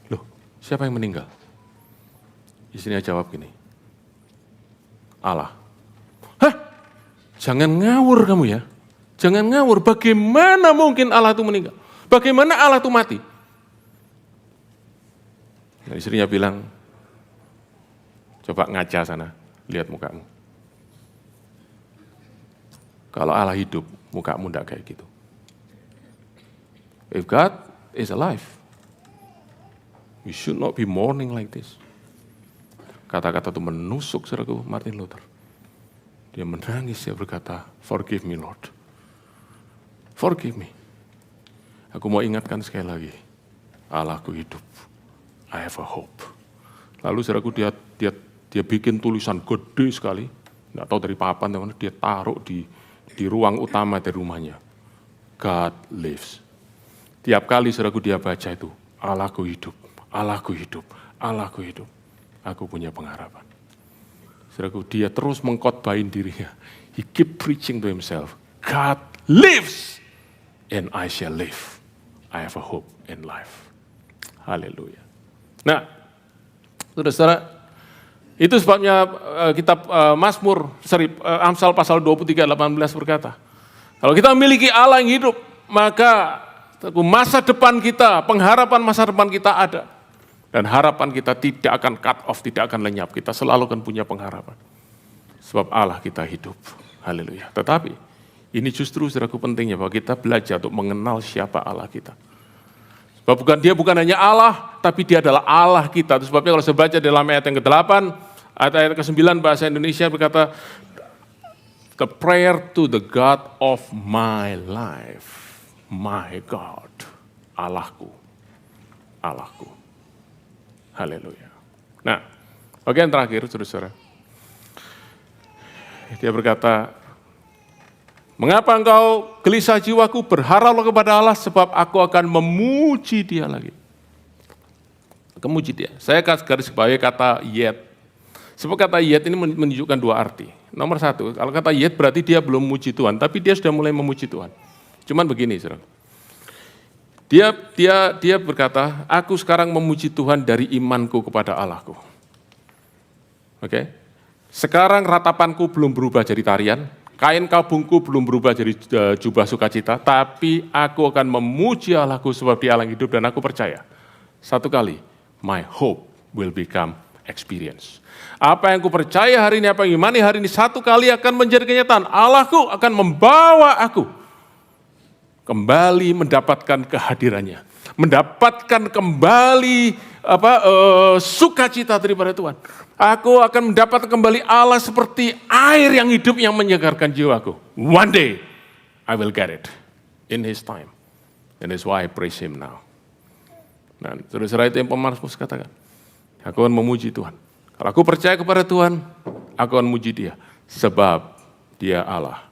loh, siapa yang meninggal? Istrinya jawab gini, Allah. Hah? Jangan ngawur kamu ya. Jangan ngawur, bagaimana mungkin Allah itu meninggal? Bagaimana Allah itu mati? Nah, istrinya bilang, coba ngaca sana, lihat mukamu. Kalau Allah hidup, mukamu enggak kayak gitu. If God is alive, we should not be mourning like this. Kata-kata itu menusuk, saudaraku, Martin Luther. Dia menangis, dia berkata, forgive me Lord. Forgive me. Aku mau ingatkan sekali lagi, Allahku hidup. I have a hope. Lalu saudaraku dia bikin tulisan gede sekali, nggak tahu dari papan, teman, dia taruh di ruang utama dari rumahnya. God lives. Tiap kali saudaraku dia baca itu, Allahku hidup, Allahku hidup, Allahku hidup. Aku punya pengharapan. Saudaraku, dia terus mengkhotbahin dirinya. He keep preaching to himself. God lives and I shall live. I have a hope in life. Haleluya. Nah, saudara-saudara, itu sebabnya kitab Amsal pasal 23:18 berkata, kalau kita memiliki Allah yang hidup, maka masa depan kita, pengharapan masa depan kita ada. Dan harapan kita tidak akan cut off, tidak akan lenyap. Kita selalu akan punya pengharapan. Sebab Allah kita hidup. Haleluya. Tetapi ini justru saudaraku pentingnya bahwa kita belajar untuk mengenal siapa Allah kita. Sebab dia bukan hanya Allah, tapi dia adalah Allah kita. Itu sebabnya kalau saya baca dalam ayat yang ke-8, ayat ke-9 bahasa Indonesia berkata, the prayer to the God of my life. My God. Allahku. Allahku. Haleluya. Nah, bagian terakhir, saudara-saudara. Dia berkata, mengapa engkau gelisah jiwaku, berharaplah kepada Allah, sebab aku akan memuji dia lagi. Memuji dia. Saya garis bawahi kata yet. Sebab kata yet ini menunjukkan dua arti. Nomor satu, kalau kata yet berarti dia belum memuji Tuhan, tapi dia sudah mulai memuji Tuhan. Cuman begini, saudara. Dia berkata, aku sekarang memuji Tuhan dari imanku kepada Allahku. Oke? Sekarang ratapanku belum berubah jadi tarian, kain kabungku belum berubah jadi jubah sukacita, tapi aku akan memuji Allahku sebab dia Allah yang hidup dan aku percaya. Satu kali, my hope will become experience. Apa yang aku percaya hari ini, apa yang imani hari ini, satu kali akan menjadi kenyataan. Allahku akan membawa aku kembali mendapatkan kehadirannya, mendapatkan kembali sukacita daripada Tuhan. Aku akan mendapatkan kembali Allah seperti air yang hidup yang menyegarkan jiwaku. One day I will get it in His time, and that's why I praise Him now. Nah, saudara-saudara, itu yang Pemasmur katakan. Aku akan memuji Tuhan. Kalau aku percaya kepada Tuhan, aku akan memuji Dia, sebab Dia Allah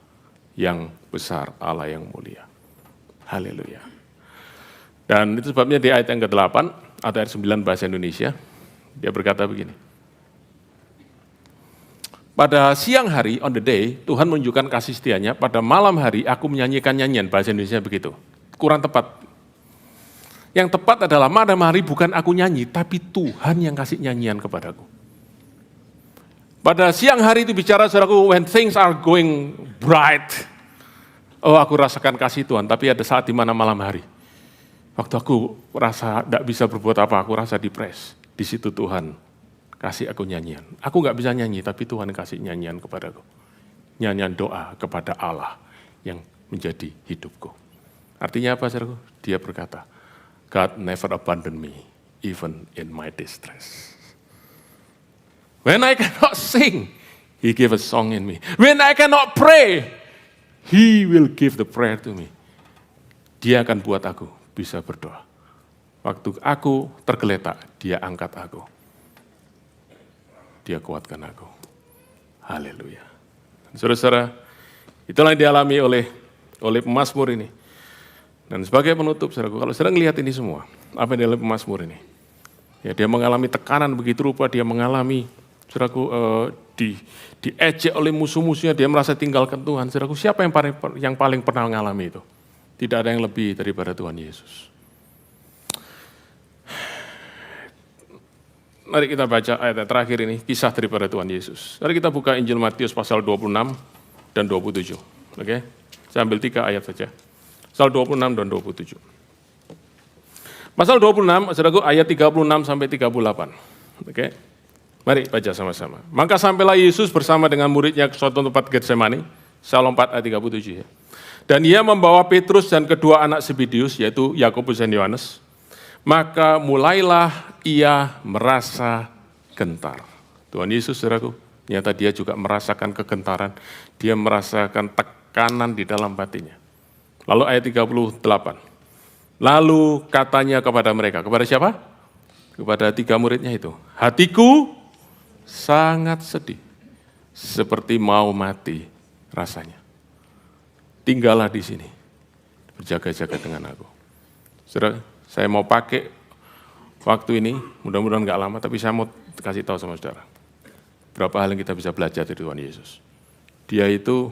yang besar, Allah yang mulia. Haleluya. Dan itu sebabnya di ayat yang ke-8, atau ayat 9 bahasa Indonesia, dia berkata begini. Pada siang hari, on the day, Tuhan menunjukkan kasih setianya, pada malam hari aku menyanyikan nyanyian, bahasa Indonesia begitu. Kurang tepat. Yang tepat adalah malam hari bukan aku nyanyi, tapi Tuhan yang kasih nyanyian kepadaku. Pada siang hari itu bicara, saudaraku, when things are going bright, oh, aku rasakan kasih Tuhan, tapi ada saat di mana malam hari. Waktu aku rasa tidak bisa berbuat apa, aku rasa depres. Di situ Tuhan kasih aku nyanyian. Aku nggak bisa nyanyi, tapi Tuhan kasih nyanyian kepadaku. nyanyian doa kepada Allah yang menjadi hidupku. Artinya apa, saudaraku? Dia berkata, God never abandon me, even in my distress. When I cannot sing, He give a song in me. When I cannot pray, He will give the prayer to me. Dia akan buat aku bisa berdoa. Waktu aku tergeletak, Dia angkat aku. Dia kuatkan aku. Haleluya. Saudara-saudara, itulah yang dialami oleh pemazmur ini. Dan sebagai penutup, saudaraku, kalau saudara melihat ini semua, apa yang dialami pemazmur ini? Ya, dia mengalami tekanan begitu rupa, dia mengalami, saudaraku, diejek oleh musuh-musuhnya, dia merasa tinggalkan Tuhan. Saudaraku, siapa yang paling pernah mengalami itu? Tidak ada yang lebih daripada Tuhan Yesus. Mari kita baca ayat terakhir ini, kisah daripada Tuhan Yesus. Mari kita buka Injil Matius pasal 26 dan 27. Oke? Saya ambil 3 ayat saja. Pasal 26 dan 27. Pasal 26, saudaraku, ayat 36 sampai 38. Oke? Mari baca sama-sama. Maka sampailah Yesus bersama dengan muridnya ke suatu tempat Getsemani. Saya lompat ayat 37 ya. Dan ia membawa Petrus dan kedua anak Zebedeus, yaitu Yakobus dan Yohanes. Maka mulailah ia merasa gentar. Tuhan Yesus, saudaraku, ternyata dia juga merasakan kegentaran. Dia merasakan tekanan di dalam batinnya. Lalu ayat 38. Lalu katanya kepada mereka, kepada siapa? Kepada 3 muridnya itu. Hatiku sangat sedih, seperti mau mati rasanya. Tinggallah di sini, berjaga-jaga dengan aku. Saudara, saya mau pakai waktu ini, mudah-mudahan nggak lama, tapi saya mau kasih tahu sama saudara. Berapa hal yang kita bisa belajar dari Tuhan Yesus. Dia itu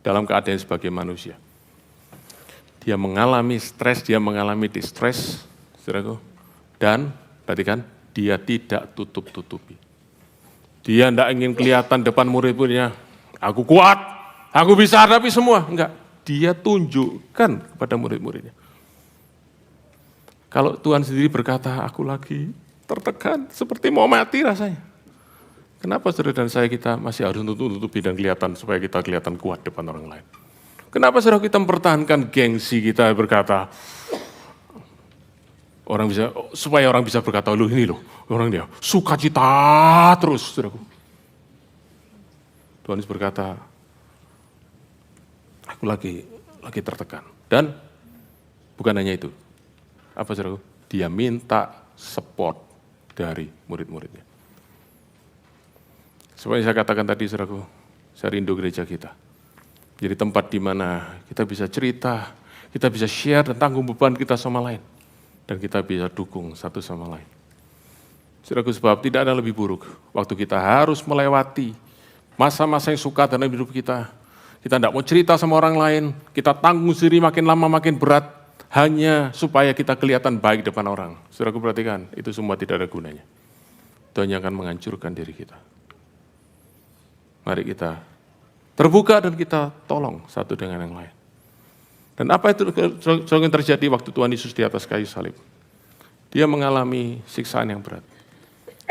dalam keadaan sebagai manusia. Dia mengalami stres, dia mengalami distress, saudaraku. Dan, perhatikan, dia tidak tutup-tutupi. Dia tidak ingin kelihatan depan murid-muridnya, aku kuat, aku bisa hadapi semua. Enggak, dia tunjukkan kepada murid-muridnya. Kalau Tuhan sendiri berkata, aku lagi tertekan, seperti mau mati rasanya. Kenapa saudara dan saya kita masih harus tutup-tutupi dan kelihatan, supaya kita kelihatan kuat depan orang lain? Kenapa saudara kita mempertahankan gengsi kita berkata, supaya orang bisa berkata, lu ini loh, orang dia sukacita terus, saudaraku. Tuhan Yesus berkata, aku lagi tertekan. Dan bukan hanya itu. Apa saudaraku? Dia minta support dari murid-muridnya. Seperti saya katakan tadi, saudaraku, saya rindu gereja kita. Jadi tempat di mana kita bisa cerita, kita bisa share dan tanggung beban kita sama lain. Dan kita bisa dukung satu sama lain. Saudaraku, sebab tidak ada lebih buruk waktu kita harus melewati masa-masa yang suka dalam hidup kita. Kita tidak mau cerita sama orang lain, kita tanggung sendiri makin lama makin berat, hanya supaya kita kelihatan baik depan orang. Saudaraku perhatikan, itu semua tidak ada gunanya. Itu hanya akan menghancurkan diri kita. Mari kita terbuka dan kita tolong satu dengan yang lain. Dan apa itu yang terjadi waktu Tuhan Yesus di atas kayu salib? Dia mengalami siksaan yang berat.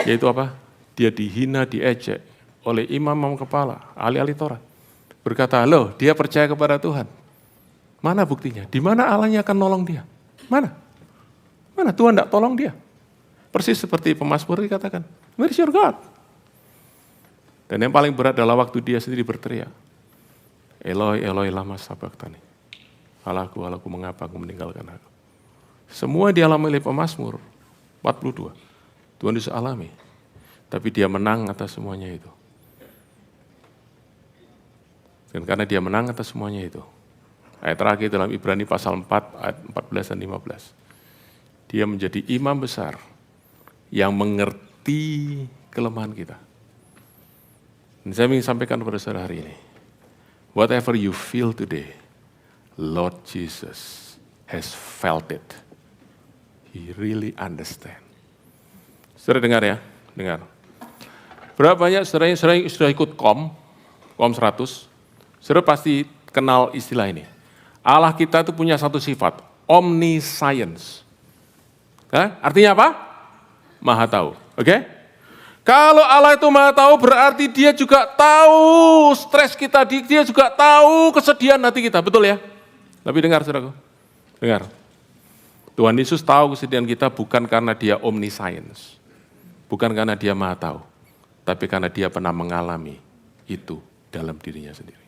Yaitu apa? Dia dihina, diejek oleh imam kepala, ahli-ahli Taurat. Berkata, loh, dia percaya kepada Tuhan. Mana buktinya? Di mana Allahnya akan nolong dia? Mana? Mana Tuhan tidak tolong dia? Persis seperti pemazmur dikatakan, where is your God? Dan yang paling berat adalah waktu dia sendiri berteriak, Eloi, Eloi, lama sabachthani. Allahku, Allahku, mengapa aku meninggalkan aku? Semua dialami oleh pemazmur 42. Tuhan Yesus alami. Tapi dia menang atas semuanya itu. Dan karena dia menang atas semuanya itu, ayat terakhir dalam Ibrani pasal 4, ayat 14 dan 15. Dia menjadi imam besar yang mengerti kelemahan kita. Dan saya ingin sampaikan kepada saudara hari ini, whatever you feel today, Lord Jesus has felt it. He really understand. Saudara dengar ya, dengar. Berapa banyak saudara yang sudah ikut KOM 100, saudara pasti kenal istilah ini. Allah kita itu punya satu sifat, omniscience. Artinya apa? Maha tahu, oke? Kalau Allah itu Maha tahu, berarti Dia juga tahu stres kita, Dia juga tahu kesedihan hati kita, betul ya? Tapi dengar saudaraku, dengar. Tuhan Yesus tahu kesedihan kita bukan karena Dia omniscience, bukan karena Dia Maha tahu, tapi karena Dia pernah mengalami itu dalam dirinya sendiri.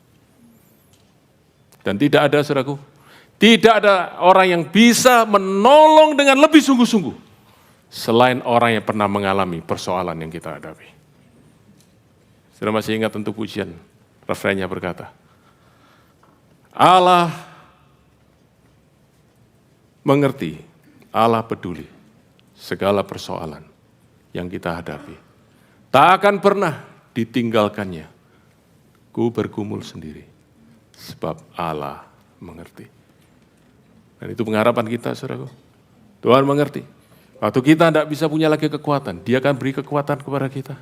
Dan tidak ada saudaraku, tidak ada orang yang bisa menolong dengan lebih sungguh-sungguh selain orang yang pernah mengalami persoalan yang kita hadapi. Saudara masih ingat tentu pujian, refrennya berkata, Allah mengerti, Allah peduli segala persoalan yang kita hadapi. Tak akan pernah ditinggalkannya. Ku bergumul sendiri, sebab Allah mengerti. Dan itu pengharapan kita, saudaraku. Tuhan mengerti. Waktu kita tidak bisa punya lagi kekuatan, Dia akan beri kekuatan kepada kita.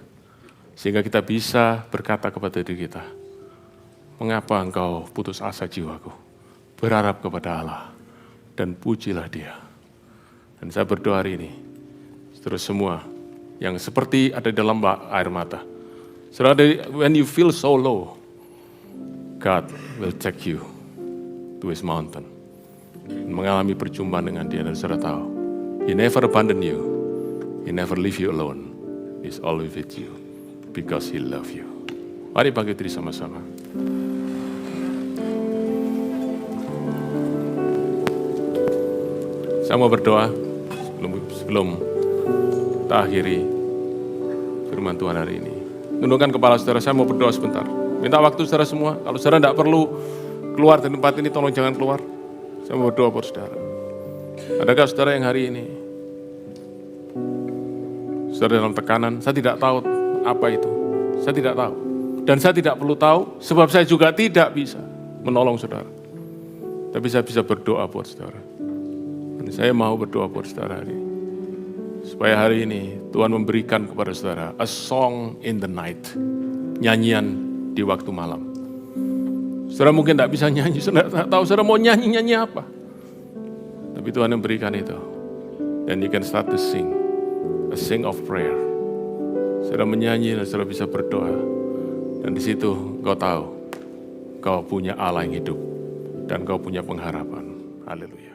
Sehingga kita bisa berkata kepada diri kita, mengapa engkau putus asa jiwaku? Berharap kepada Allah dan pujilah Dia. Dan saya berdoa hari ini, terus semua yang seperti ada di dalam air mata. Saudara, when you feel so low, God will take you to His mountain. Mengalami perjumpaan dengan Dia, dan saudara tahu, He never abandon you. He never leave you alone. He's always with you because He love you. Mari bangkit diri sama-sama. Saya mau berdoa sebelum kita akhiri firman Tuhan hari ini. Tundukkan kepala saudara, saya mau berdoa sebentar. Minta waktu saudara semua. Kalau saudara tidak perlu keluar dari tempat ini, tolong jangan keluar. Saya mau berdoa buat saudara. Adakah saudara yang hari ini saudara dalam tekanan? Saya tidak tahu apa itu. Saya tidak tahu. Dan saya tidak perlu tahu, sebab saya juga tidak bisa menolong saudara. Tapi saya bisa berdoa buat saudara. Dan saya mau berdoa buat saudara hari ini. Supaya hari ini Tuhan memberikan kepada saudara a song in the night. Nyanyian di waktu malam. Saudara mungkin tidak bisa nyanyi, saudara tidak tahu saudara mau nyanyi apa. Tapi Tuhan yang berikan itu. Dan you can start to sing. A sing of prayer. Saudara menyanyi dan saudara bisa berdoa. Dan di situ kau tahu, kau punya Allah yang hidup. Dan kau punya pengharapan. Haleluya.